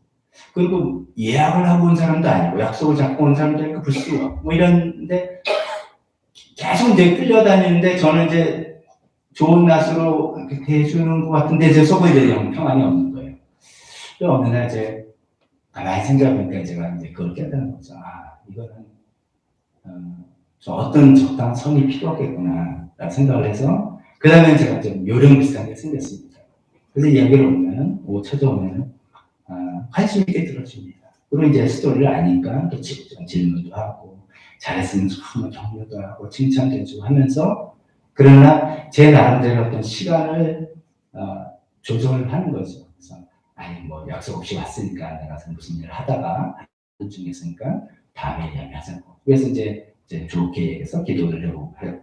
그리고 예약을 하고 온 사람도 아니고 약속을 잡고 온 사람도 아니고 불쑥 이런데 계속 이제 끌려다니는데 저는 이제 좋은 낯으로 이렇게 대해주는 것 같은데 제 속에 이제 평안이 없는 거예요. 그래서 어느 날 이제 가만히 생각해보니까 제가 이제 그걸 깨달은 거죠. 이거는 어떤 적당한 선이 필요하겠구나 라는 생각을 해서 그 다음에 제가 좀 요령 비슷한 게 생겼습니다. 그래서 이야기를 오면 찾아오면 관심 있게 들어줍니다. 그리고 이제 스토리를 아니까 또 질문도 하고 잘했으면 정말 격려도 하고 칭찬도 해주고 하면서 그러나 제 나름대로 어떤 시간을 조정을 하는 거죠. 그래서 아니 뭐 약속 없이 왔으니까 내가 무슨 일을 하다가 중에 있으니까 다음에 이야기하자고. 그래서 이제 좋게 해서 기도를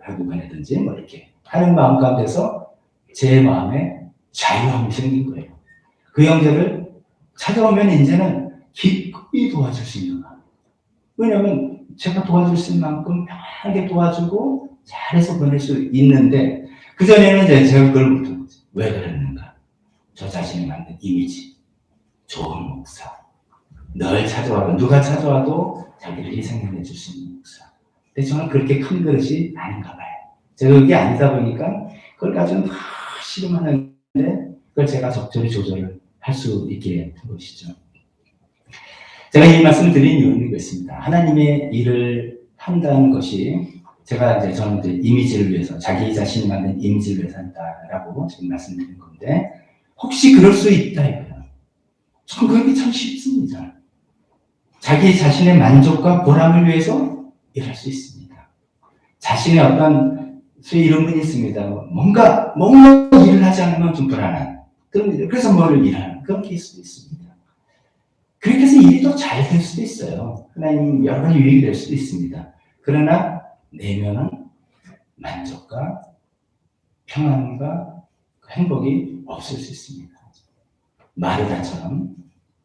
하고 보내든지 뭐 이렇게 하는 마음 가운데서 제 마음에 자유함이 생긴 거예요. 그 형제를 찾아오면 이제는 기꺼이 도와줄 수 있는 거예요. 왜냐하면 제가 도와줄 수 있는 만큼 편하게 도와주고 잘해서 보낼 수 있는데 그전에는 이제 제가 그걸 못한 거죠. 왜 그랬는가? 저 자신이 만든 이미지, 좋은 목사, 늘 찾아와도 누가 찾아와도 자기를 희생해 줄 수 있는 목사. 근데 저는 그렇게 큰 그릇이 아닌가 봐요. 제가 그게 아니다 보니까 그걸 가지고 다 씨름하는데 그걸 제가 적절히 조절을 할 수 있게 된 것이죠. 제가 이 말씀 드린 이유는 이것입니다. 하나님의 일을 한다는 것이 저는 이제 이미지를 위해서, 자기 자신이 만든 이미지를 위해서 한다라고 지금 말씀드린 건데, 혹시 그럴 수 있다 이거예요. 전 그게 참 쉽습니다. 자기 자신의 만족과 보람을 위해서 일할 수 있습니다. 자신의 어떤 이런 분이 있습니다. 뭔가 일을 하지 않으면 좀 불안한. 그래서 뭘 일하는 그런 케이스도 있습니다. 그렇게 해서 일이 더 잘 될 수도 있어요. 하나님 여러 가지 유익이 될 수도 있습니다. 그러나 내면은 만족과 평안과 행복이 없을 수 있습니다. 마르다처럼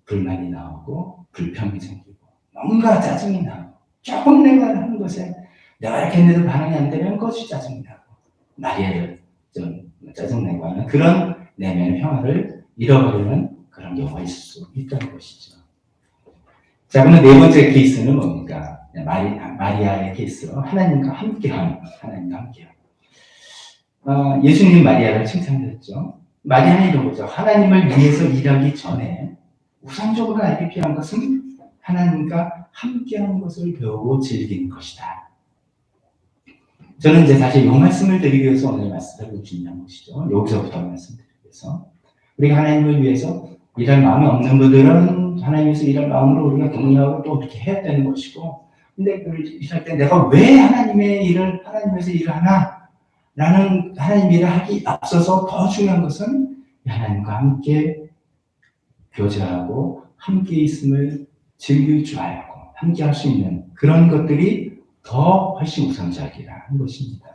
불만이 나오고 불평이 생기고 뭔가 짜증이 나고 조금 내가 하는 것에 내가 이렇게 했는데도 반응이 안 되면 그것이 짜증이 나고 마리아를 좀 짜증내고 하는 그런 내면의 평화를 잃어버리는 그런 경우가 있을 수 있다는 것이죠. 자, 그러면 네 번째 케이스는 뭡니까? 마리아의 케이스로 하나님과 함께함. 예수님 마리아를 칭찬했죠. 마리아는 이런 거죠. 하나님을 위해서 일하기 전에 우선적으로 알기 필요한 것은 하나님과 함께하는 것을 배우고 즐기는 것이다. 저는 이제 사실 이 말씀을 드리기 위해서 오늘 말씀을 준비한 것이죠. 여기서부터 말씀드리기 위해서. 우리가 하나님을 위해서 일할 마음이 없는 분들은 하나님에서 일할 마음으로 우리가 격려하고 또 이렇게 해야 되는 것이고, 근데 그걸 일할 때 내가 왜 하나님에서 일을 하나? 라는 하나님 일을 하기 앞서서 더 중요한 것은 하나님과 함께 교제하고 함께 있음을 즐길 줄 알고 함께 할 수 있는 그런 것들이 더 훨씬 우선적이라는 것입니다.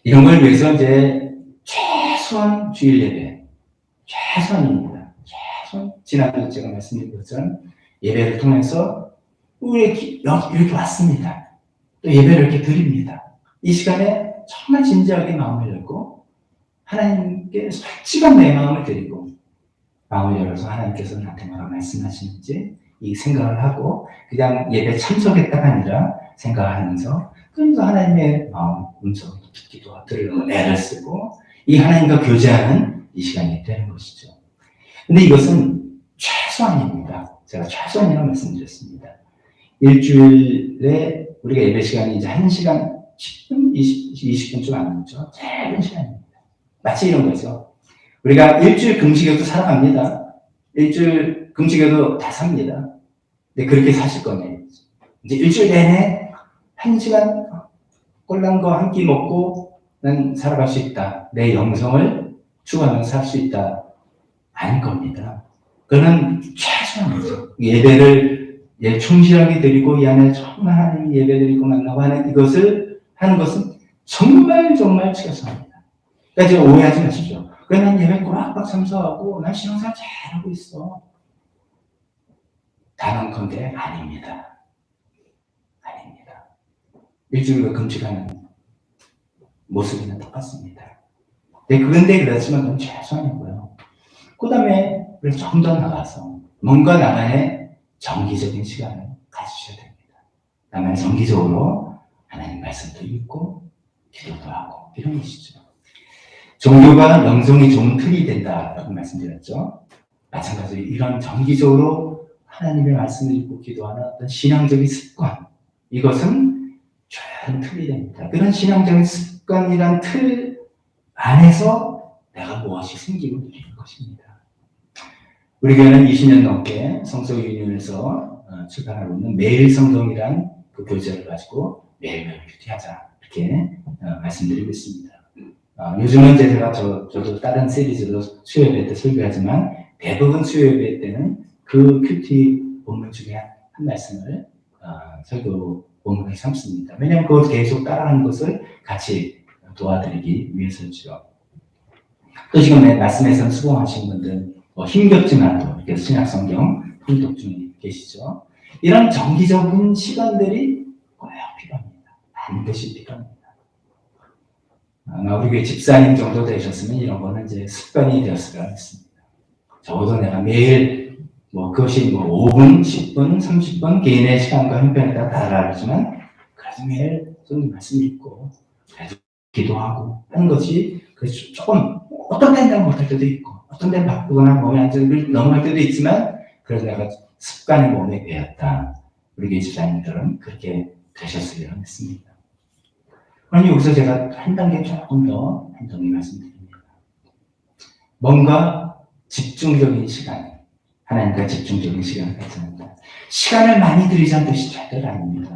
이런 걸 위해서 이제 최소한 주일 예배, 최선입니다. 지난주에 제가 말씀드린 것처럼 예배를 통해서 우리 이렇게 왔습니다. 또 예배를 이렇게 드립니다. 이 시간에 정말 진지하게 마음을 열고 하나님께 솔직한 내 마음을 드리고 마음을 열어서 하나님께서 나한테 뭐라고 말씀하시는지 이 생각을 하고 그냥 예배 참석했다가 아니라 생각하면서 그러면서 하나님의 마음 음성을 듣기도 들으려고 애를 쓰고 이 하나님과 교제하는 이 시간이 되는 것이죠. 근데 이것은 최소한입니다. 제가 최소한이라고 말씀드렸습니다. 일주일에 우리가 예배 시간이 이제 1시간 10분, 20분 좀 안 넘죠. 짧은 시간입니다. 마치 이런 거죠. 우리가 일주일 금식에도 살아갑니다. 일주일 금식에도 다 삽니다. 근데 그렇게 사실 거네요. 이제 일주일 내내 1시간 꼴랑 거 한 끼 먹고 난 살아갈 수 있다. 내 영성을 추구하면서 살 수 있다. 아닐 겁니다. 그거는 최소한이죠. 예배를 충실하게 드리고 이 안에 정말 하나님 예배 드리고 만나고 하는 이것을 하는 것은 정말 최소한입니다. 그러니까 제가 오해하지 마시죠. 그래 난 예배 꼬락꼬락 참석하고 난 신앙생활 잘하고 있어. 단언컨대 아닙니다. 일주일로 금식하는 모습이는 똑같습니다. 그런데 그렇지만 그건 최소한이고요. 그 다음에 좀 더 나가서 뭔가 나만의 정기적인 시간을 가지셔야 됩니다. 나만의 정기적으로 하나님 말씀도 읽고 기도도 하고 이런 것이죠. 종교가 영성이 좋은 틀이 된다라고 말씀드렸죠. 마찬가지로 이런 정기적으로 하나님의 말씀을 읽고 기도하는 어떤 신앙적인 습관, 이것은 좋은 틀이 됩니다. 그런 신앙적인 습관이란 틀 안에서 내가 무엇이 생기고 누리는 것입니다. 우리 교회는 20년 넘게 성서 유인에서 출판하고 있는 매일 성경이란 그 교재를 가지고 매일매일 큐티하자 이렇게 말씀드리고 있습니다. 요즘은 이제 저도 다른 시리즈로 수요 예배 때 설교하지만 대부분 수요 예배 때는 그 큐티 본문 중에 한 말씀을 설교 본문에 삼습니다. 왜냐하면 그걸 계속 따라하는 것을 같이 도와드리기 위해서죠. 또 지금 말씀에서 수고하신 분들 힘겹지만 이렇게 신약 성경 통독 중에 계시죠. 이런 정기적인 시간들이 꼭 필요합니다. 반드시 필요합니다. 아마 우리 교회 집사님 정도 되셨으면 이런 거는 이제 습관이 되었으리라 했습니다. 적어도 내가 매일 그것이 5분, 10분, 30분 개인의 시간과 형편에 따라 다르지만 그래도 매일 성경 말씀 읽고 그래도 기도하고 하는 것이 조금 어떤 때는 내가 못할 때도 있고 어떤 때는 바쁘거나 몸이 안 좋을 넘어갈 때도 있지만 그래도 내가 습관의 몸에 배웠다. 우리 교회 집사님들은 그렇게 되셨으리라 했습니다. 그러니 여기서 제가 한 단계 조금 더 정리 말씀드립니다. 뭔가 집중적인 시간, 하나님과 집중적인 시간을 가집니다. 시간을 많이 들이자는 뜻이 절대 아닙니다.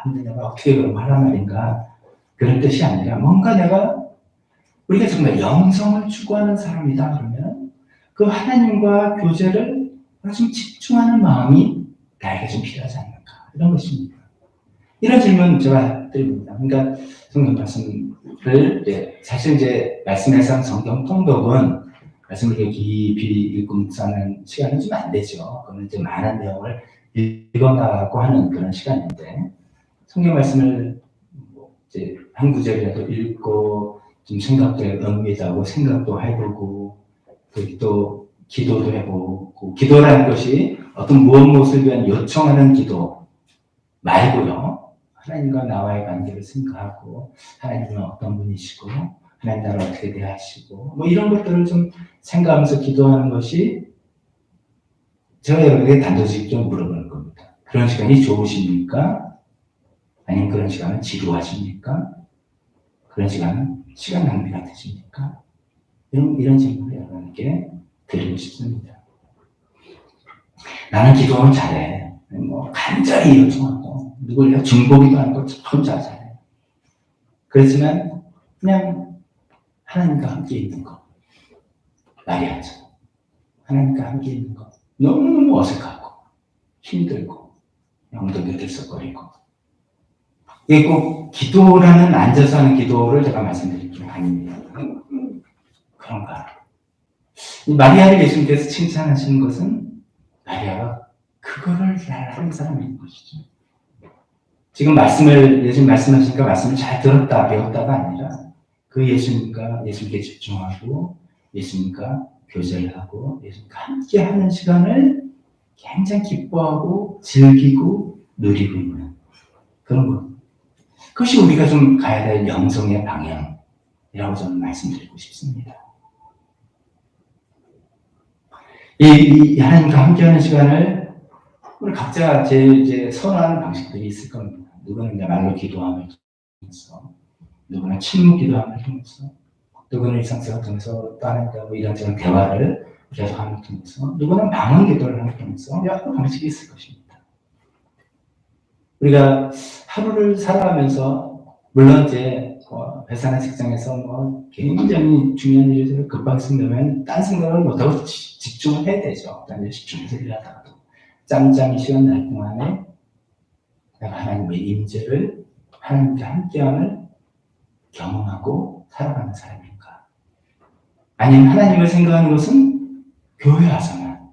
근데 내가 어떻게 그럼 하란 말인가? 그런 뜻이 아니라 뭔가 우리가 정말 영성을 추구하는 사람이다 그러면 그 하나님과 교제를 좀 집중하는 마음이 나에게 좀 필요하지 않을까? 이런 것입니다. 이런 질문 제가 드립니다. 그러니까 성경 말씀을 사실 이제 말씀에서 성경 통독은 말씀을 깊이 읽고 묵상하는 시간은 좀 안 되죠. 그러면 이제 많은 내용을 읽어나가고 하는 그런 시간인데 성경 말씀을 이제 한 구절이라도 읽고 좀 생각도 의미하고 생각도 해보고 또 기도도 해보고 기도라는 것이 어떤 무엇을 위한 요청하는 기도 말고요. 하나님과 나와의 관계를 생각하고 하나님은 어떤 분이시고 하나님 나를 어떻게 대하시고 이런 것들을 좀 생각하면서 기도하는 것이 제가 여러분에게 단도직입적으로 물어보는 겁니다. 그런 시간이 좋으십니까? 아니면 그런 시간은 지루하십니까? 그런 시간은 시간 낭비가 되십니까? 이런 질문을 여러분에게 드리고 싶습니다. 나는 기도를 잘해. 간절히 요청하고 누굴 내가 중보기도 하고 혼자 잘해. 그렇지만 그냥 하나님과 함께 있는 것 말이야죠. 하나님과 함께 있는 것 너무너무 어색하고 힘들고 엉덩이 들썩거리고 이게 꼭 기도라는 앉아서 하는 기도를 제가 말씀드릴 게 아닙니다. 그런가? 마리아를 예수님께서 칭찬하시는 것은 마리아가 그거를 잘 하는 사람인 것이죠. 지금 예수님 말씀하시니까 말씀을 잘 들었다 배웠다가 아니라 그 예수님께 집중하고 예수님과 교제를 하고 예수님과 함께 하는 시간을 굉장히 기뻐하고 즐기고 누리고 있는 그런 것. 그것이 우리가 좀 가야 될 영성의 방향이라고 저는 말씀드리고 싶습니다. 이 하나님과 함께하는 시간을 우리 각자 제일 선호하는 방식들이 있을 겁니다. 누구는 말로 기도함을 통해서, 누구는 침묵 기도함을 통해서, 누구는 일상생활을 통해서 다른 이런저런 대화를 계속함을 통해서, 누구는 방언 기도를 함을 통해서 여러 방식이 있을 것입니다. 우리가 하루를 살아가면서 물론 회사나 직장에서 굉장히 중요한 일을 급하게 생각하면 딴 생각을 못하고 집중을 해야 되죠. 딴 일 집중해서 일하다가도 짬짬이 시간 날 동안에 내가 하나님의 임재를 하나님께 함께함을 경험하고 살아가는 사람인가? 아니면 하나님을 생각하는 것은 교회 와서만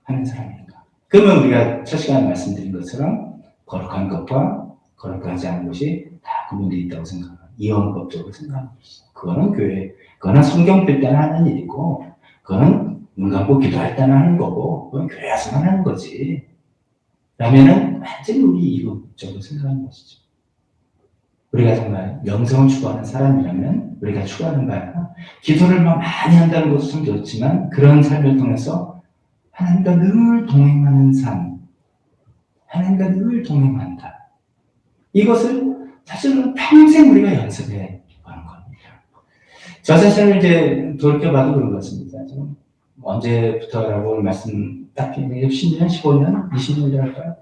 하는 사람인가? 그러면 우리가 첫 시간에 말씀드린 것처럼 거룩한 것과 거룩하지 않은 것이 다 구분되어 있다고 생각합니다. 이원법적으로 생각하는 것이죠. 그거는 성경 필 때는 하는 일이고, 그거는 눈 감고 기도할 때는 하는 거고, 그건 교회 와서만 하는 거지. 라면은 완전히 우리 이론적으로 생각하는 것이죠. 우리가 정말 영성을 추구하는 사람이라면 우리가 추구하는 바가 기도를 많이 한다는 것도 참 좋지만 그런 삶을 통해서 하나님과 늘 동행하는 삶, 하나님과 늘 동행한다. 이것을 사실은 평생 우리가 연습해 가는 겁니다. 저 자신을 돌이켜봐도 그런 것 같습니다. 언제부터라고 말씀 딱 10년, 15년, 20년 지날까요?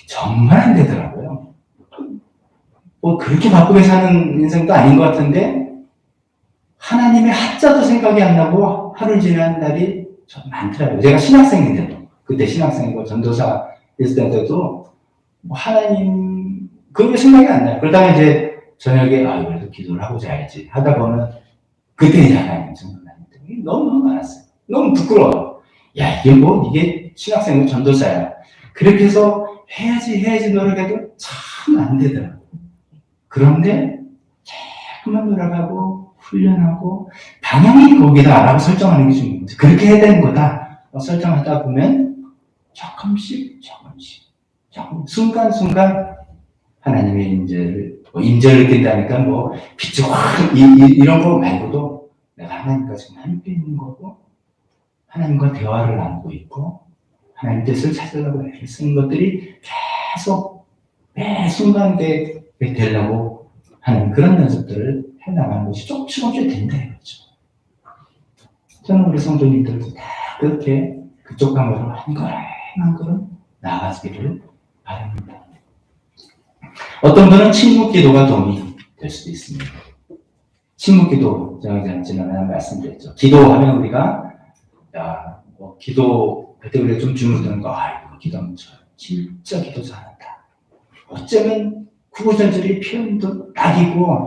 정말 안 되더라고요. 뭐 그렇게 바쁘게 사는 인생도 아닌 것 같은데 하나님의 한자도 생각이 안 나고 하루 지난 날이 좀 많더라고요. 제가 신학생인데도 그때 신학생이고 전도사 있을 때도 뭐 하나님 그게 생각이 안 나요. 그러다가 이제 저녁에 그래도 기도를 하고 자야지 하다 보면 그때 이제 하나님 생각나는데 너무 많았어요. 너무 부끄러워. 야 이게 신학생이고 전도사야. 그렇게 해서 해야지 노력해도 참 안 되더라고요. 그런데 자꾸만 노력하고 훈련하고 방향이 거기다 알아서 설정하는 게 중요해요. 그렇게 해야 되는 거다. 설정하다 보면 조금씩 순간순간 하나님의 임재를 느낀다니까 빛이 확 이런 거 말고도 내가 하나님과 지금 함께 있는 거고 하나님과 대화를 나누고 있고 하나님 뜻을 찾으려고 애쓰는 것들이 계속 매 순간 되려고 하는 그런 연습들을 해나가는 것이 조금씩 된다 이거죠. 저는 우리 성도님들도 다 그렇게 그쪽 방으로 한 걸음 나아가기를 바랍니다. 어떤 분은 침묵 기도가 도움이 될 수도 있습니다. 침묵 기도, 제가 지난번에 말씀드렸죠. 기도하면 우리가, 기도, 그때 우리가 좀 주문드는 거, 이거 기도하면 진짜 기도 잘한다. 어쩌면 구구절절히 표현도 딱이고,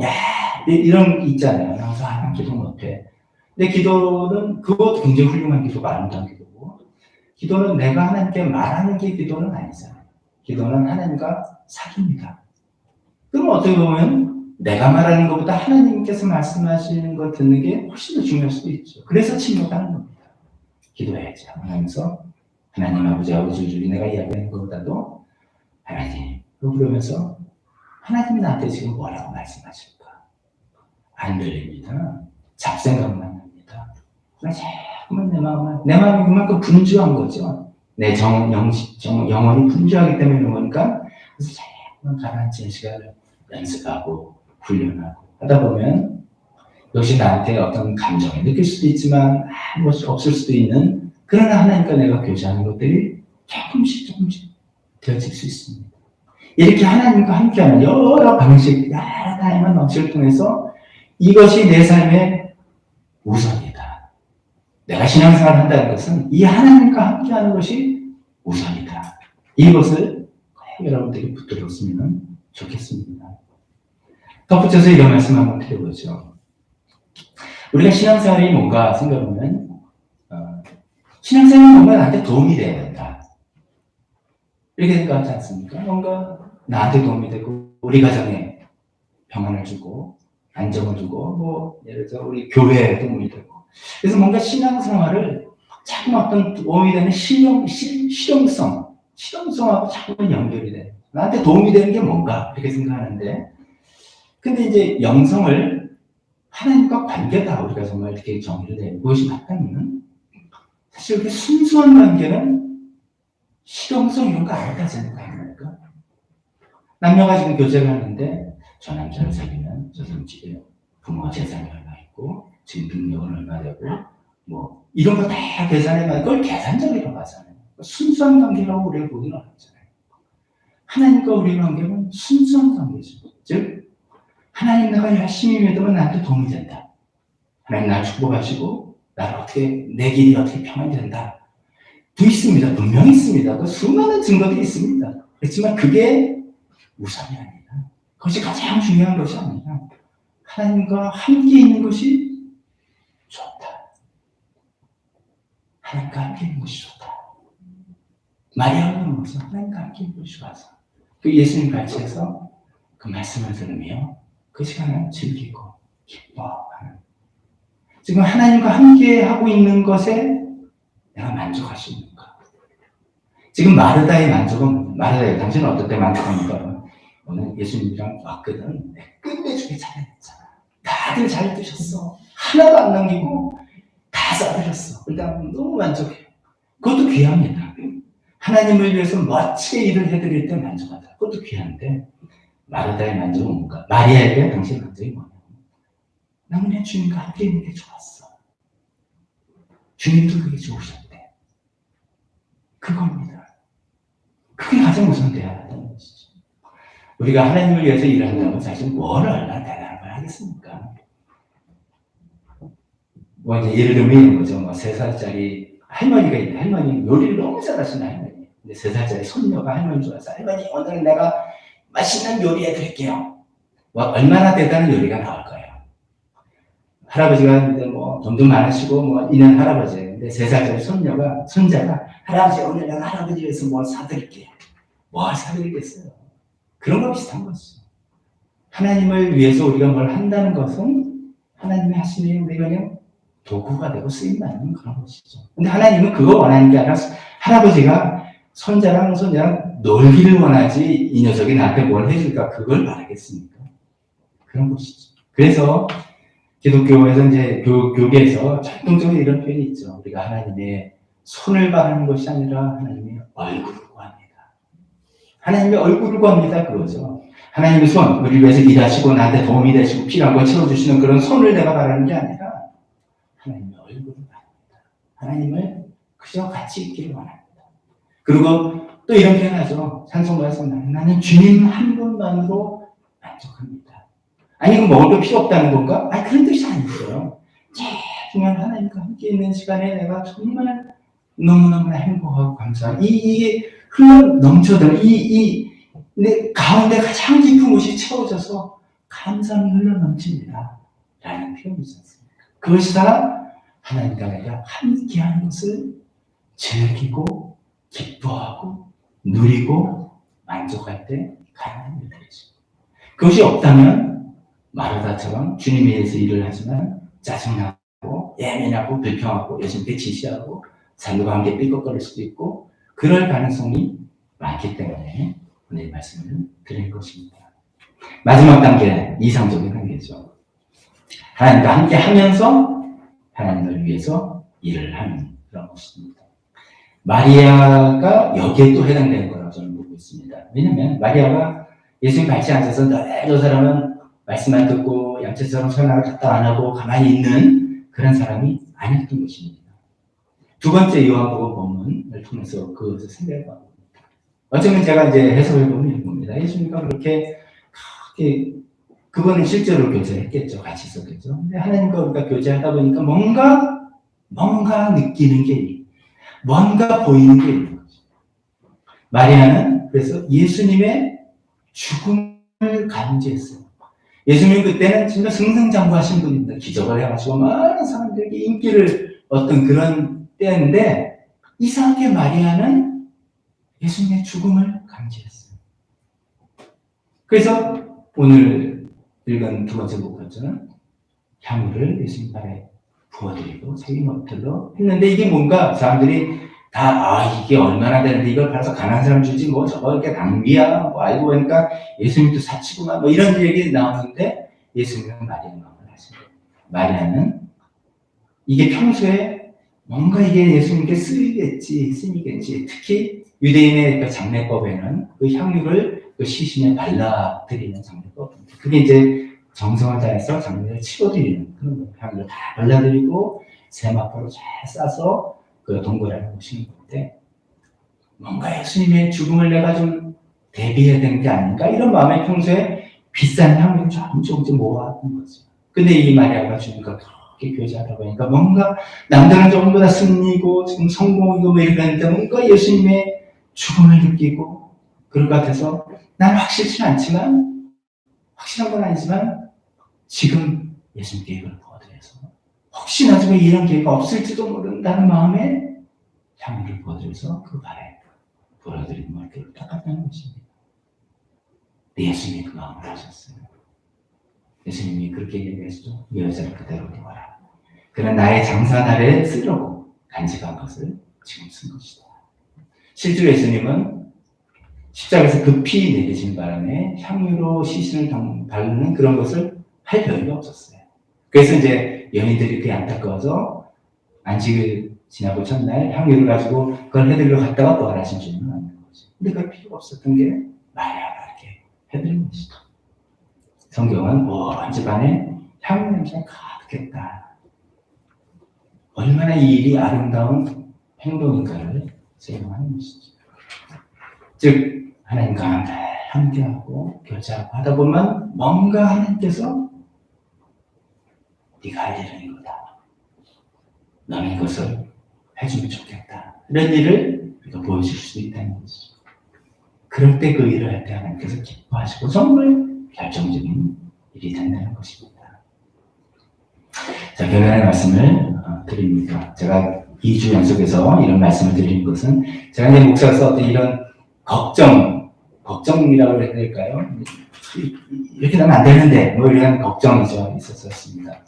이런 게 있잖아요. 항상 기도 못해. 근데 기도는, 그것도 굉장히 훌륭한 기도가 아름다운 기도고, 기도는 내가 하나님께 말하는 게 기도는 아니잖아요. 기도는 하나님과 사귑니다. 그럼 어떻게 보면 내가 말하는 것보다 하나님께서 말씀하시는 거 듣는 게 훨씬 더 중요할 수도 있죠. 그래서 침묵하는 겁니다. 기도해야지 하면서 하나님 아버지하고 줄줄이 내가 이야기하는 것보다도 하나님 그러면서 하나님이 나한테 지금 뭐라고 말씀하실까? 안 들립니다. 잡생각만 합니다. 자꾸만 내 마음이 그만큼 분주한 거죠. 내 영혼이 분주하기 때문에 그런 거니까 그래서 자꾸만 가라앉힌 시간을 연습하고 훈련하고 하다 보면 역시 나한테 어떤 감정을 느낄 수도 있지만 아무것도 없을 수도 있는 그러나 하나님과 내가 교제하는 것들이 조금씩 되어질 수 있습니다. 이렇게 하나님과 함께하는 여러 방식, 여러 다양한 방식을 통해서 이것이 내 삶의 우선이다. 내가 신앙생활을 한다는 것은 이 하나님과 함께하는 것이 우선이다. 이것을 여러분들이 붙들었으면 좋겠습니다. 덧붙여서 이런 말씀 한번 드려보죠. 우리가 신앙생활이 뭔가 생각하면 신앙생활이 뭔가 나한테 도움이 돼야 된다. 이렇게 생각하지 않습니까? 뭔가 나한테 도움이 되고 우리 가정에 평안을 주고 안정을 주고 예를 들어 우리 교회에 도움이 되고 그래서 뭔가 신앙생활을 자꾸 어떤 도움이 되는 실용성하고 자꾸 연결이 돼. 나한테 도움이 되는 게 뭔가 이렇게 생각하는데 근데 이제 영성을 하나님과 관계다 우리가 정말 이렇게 정의를 내는 것이 맞다면 사실 이렇게 순수한 관계는 실용성 이런 거 아니다 생각합니까? 남녀가 지금 교제를 하는데 저 남자를 사귀면 저 사람 집에 부모가 재산이 얼마 있고 지금 능력은 얼마 되고 이런 거 다 계산해가지고 그걸 계산적이라고 하잖아요. 순수한 관계라고 우리가 보기는 어렵잖아요. 하나님과 우리의 관계는 순수한 관계죠. 즉 하나님 내가 열심히 믿으면 나한테 도움이 된다. 하나님 나를 축복하시고 나를 내 길이 어떻게 평안이 된다. 있습니다. 분명히 있습니다. 그 수많은 증거들이 있습니다. 그렇지만 그게 우선이 아니라 그것이 가장 중요한 것이 아니라 하나님과 함께 있는 것이 좋다. 하나님과 함께 있는 것이 좋다. 마리아는 무슨 하나님과 함께 있는 것이 좋아서 그 예수님 발치에서 그 말씀을 들으며 그 시간을 즐기고 기뻐하는 지금 하나님과 함께 하고 있는 것에 내가 만족할 수 있는가? 지금 마르다의 만족은 당신은 어떨 때 만족합니까? 오늘 예수님이랑 왔거든. 끝내주게 잘했잖아. 다들 잘 드셨어. 하나도 안 남기고 다 싸드렸어. 일단 너무 만족해요. 그것도 귀합니다. 하나님을 위해서 멋지게 일을 해드릴 때 만족하다. 그것도 귀한데 마르다의 만족은 뭔가? 마리아에게 당신의 만족이 뭐냐? 나는 주님과 함께 있는 게 좋았어. 주님도 그게 좋으셨대. 그겁니다. 그게 가장 우선돼야 한다는 것이죠. 우리가 하나님을 위해서 일한다면 사실 뭘 얼마나 대단한 걸 하겠습니까? 뭐 이제 예를 들면 이런 거죠. 뭐 3살짜리 할머니가 있는데 할머니 요리를 너무 잘하시는 할머니. 근데 3살짜리 손녀가 할머니 좋아서 할머니 오늘 내가 맛있는 요리 해드릴게요. 뭐 얼마나 대단한 요리가 나올 거예요. 할아버지가 이제 뭐 돈도 많으시고 뭐 있는 할아버지인데 3살짜리 손자가 할아버지 오늘 내가 할아버지 위해서 뭘 사드릴게요. 뭘 사드리겠어요. 그런 거 비슷한 거죠. 하나님을 위해서 우리가 뭘 한다는 것은 하나님이 하시는 우리가 그냥 도구가 되고 쓰임받는 그런 것이죠. 근데 하나님은 그거 원하는 게 아니라 할아버지가 손자랑 놀기를 원하지 이 녀석이 나한테 뭘 해줄까 그걸 바라겠습니까? 그런 것이죠. 그래서 기독교에서 이제 교계에서 전통적으로 이런 표현이 있죠. 우리가 하나님의 손을 바라는 것이 아니라 하나님의 얼굴을 구합니다. 하나님의 얼굴을 구합니다. 그거죠. 하나님의 손, 우리 위해서 일하시고 나한테 도움이 되시고 필요한 걸 채워주시는 그런 손을 내가 바라는 게 아니라 하나님의 얼굴을 바랍니다. 하나님을 그저 같이 있기를 원합니다. 그리고 또 이런 표현하죠. 찬송가에서 나는 주님 한 분만으로 만족합니다. 아니 그럼 먹을 거 필요 없다는 건가? 아니 그런 뜻이 아니고요. 제일 중요한 하나님과 함께 있는 시간에 내가 정말 너무너무나 행복하고 감사한 이게 흘러 넘쳐드는 내 가운데 가장 깊은 곳이 채워져서 감사함이 흘러 넘칩니다. 라는 표현이지 않습니까? 그것이 다 하나님과 내가 함께하는 것을 즐기고 기뻐하고 누리고 만족할 때 가능한 일들이죠. 그것이 없다면 마르다처럼 주님에 의해서 일을 하지만 짜증나고 예민하고 불평하고 예수님께 지시하고 산도가 함께 삐걱거릴 수도 있고 그럴 가능성이 많기 때문에 오늘 말씀을 드릴 것입니다. 마지막 단계, 이상적인 단계죠. 하나님과 함께 하면서 하나님을 위해서 일을 하는 그런 것입니다. 마리아가 여기에 또 해당되는 거라고 저는 보고 있습니다. 왜냐하면 마리아가 예수님 같이 앉아서 저 사람은 말씀만 듣고 양채처럼 설명을 갖다 안 하고 가만히 있는 그런 사람이 아니었던 것입니다. 두 번째 요한복음 본문을 통해서 그것을 생각해 봅니다. 어쩌면 제가 이제 해석을 보면 이겁니다. 예수님과 그렇게 그거는 실제로 교제했겠죠. 같이 있었겠죠. 근데 하나님과 우리가 교제하다 보니까 뭔가 느끼는 게 있고 뭔가 보이는 게 있는 거죠. 마리아는 그래서 예수님의 죽음을 감지했어요. 예수님 그때는 정말 승승장구하신 분입니다. 기적을 해가지고 많은 사람들에게 인기를 얻던 그런 때인데 이상하게 마리아는 예수님의 죽음을 감지했어요. 그래서 오늘 읽은 두 번째 목표는 향유를 예수님 발에 부어드리고 책임 엎들러 했는데 이게 뭔가 사람들이 다 이게 얼마나 되는데 이걸 팔아서 가난한 사람 주지 뭐 저거 이렇게 낭비야 뭐 알고 보니까 예수님도 사치구만 뭐 이런 얘기 나오는데 예수님은 마리아의 마음을 아시고 마리아는 이게 평소에 뭔가 이게 예수님께 쓰이겠지 특히 유대인의 그 장례법에는 그 향유를 그 시신에 발라드리는 장례법입니다. 그게 이제 정성을 다해서 장례를 치러드리는 그런 향유를 다 발라드리고 세마포로 잘 싸서 그 동굴안에 오시는 건데 뭔가 예수님의 죽음을 내가 좀 대비해야 되는 게 아닌가 이런 마음에 평소에 비싼 향유를 조금씩 모아왔던 거죠. 근데 이 마리아가 주님과 그렇게 교제하다 보니까 뭔가 남들은 전부 다 승리고 지금 성공이고 뭐 이러는데 뭔가 예수님의 죽음을 느끼고 그럴 것 같아서 난 확실치 않지만 확실한 건 아니지만 지금 예수님께 이걸 부어드려서 혹시 나중에 이런 기회가 없을지도 모른다는 마음에 향유를 부어드려서 그 발에 불어드린 머리를 닦았다는 것입니다. 예수님이 그 마음을 하셨어요. 예수님이 그렇게 얘기했죠. 이 여자를 그대로 놓아라. 그는 나의 장사날에 쓰려고 간직한 것을 지금 쓴 것이다. 실제로 예수님은 십자가에서 급히 내리신 바람에 향유로 시신을 바르는 그런 것을 할 별이 없었어요. 그래서 이제 여인들이 그게 안타까워서 안식을 지나고 첫날 향유를 가지고 그걸 해드리러 갔다가 또 하나씩 주님은 안 되는 거죠. 근데 그럴 필요가 없었던 게 마리아가 이렇게 해드린 것이죠. 성경은 온 집안에 향유 냄새가 가득했다. 얼마나 이 일이 아름다운 행동인가를 세용하는 것이죠. 즉 하나님과 함께하고 교제하고 하다 보면 뭔가 하나님께서 네가 할 일은 이거다. 너는 이것을 해주면 좋겠다. 이런 일을 우리가 보여줄 수 있다는 것이죠. 그럴 때 그 일을 할 때 하나님께서 기뻐하시고 정말 결정적인 일이 된다는 것입니다. 자, 결론의 말씀을 드립니다. 제가 2주 연속해서 이런 말씀을 드리는 것은 제가 이제 목사로서 어떤 이런 걱정이라고 해야 될까요? 이렇게 되면 안 되는데 뭐 이런 걱정이 좀 있었습니다.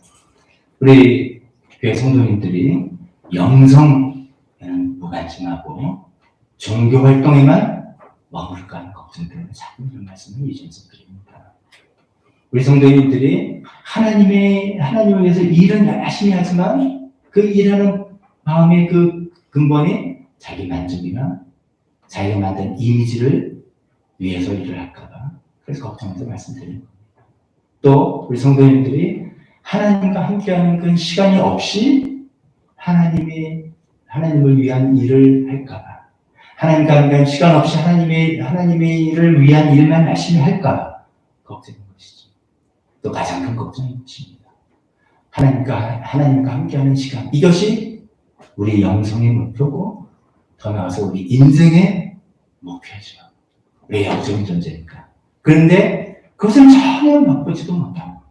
우리 교회 성도님들이 영성에는 무관심하고 종교 활동에만 머무를까 하는 걱정 때문에 자꾸 이런 말씀을 이전해서 드립니다. 우리 성도님들이 하나님을 위해서 일은 열심히 하지만 그 일하는 마음의 그 근본이 자기 만족이나 자기가 만든 이미지를 위해서 일을 할까봐 그래서 걱정해서 말씀드리는 겁니다. 또 우리 성도님들이 하나님과 함께하는 그 시간이 없이 하나님을 위한 일을 할까봐 하나님과 함께하는 시간 없이 하나님의 일을 위한 일만 열심히 할까봐 걱정인 것이죠. 또 가장 큰 걱정인 것입니다. 하나님과 함께하는 시간 이것이 우리 영성의 목표고 더 나아가서 우리 인생의 목표죠. 우리 영적인 존재니까. 그런데 그것을 전혀 맛보지도 못하고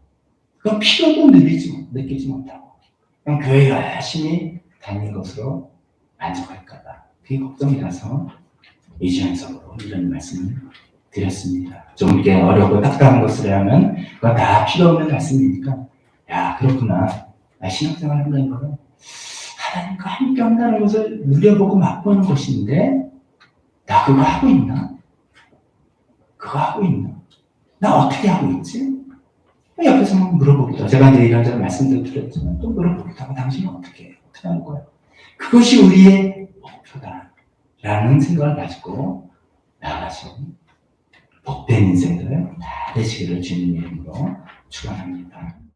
그건 필요도 느끼지 못하고 그냥 교회 열심히 다니는 것으로 만족할까봐 그게 걱정이라서 이주연석으로 이런 말씀을 드렸습니다. 좀 이렇게 어렵고 딱딱한 것을 하면 그건 다 필요 없는 말씀이니까 야 그렇구나 나 신앙생활 한다는 거는 하나님과 함께 한다는 것을 누려보고 맛보는 것인데 나 그거 하고 있나? 나 어떻게 하고 있지? 옆에서 막 물어보기도 하고 제가 이제 이런저런 말씀들 드렸지만 또 물어보기도 하고 당신은 어떻게 하는 거야? 그것이 우리의 목표다라는 생각을 가지고 나아가신 복된 인생들 다 되시기를 주님의 이름으로 축원합니다.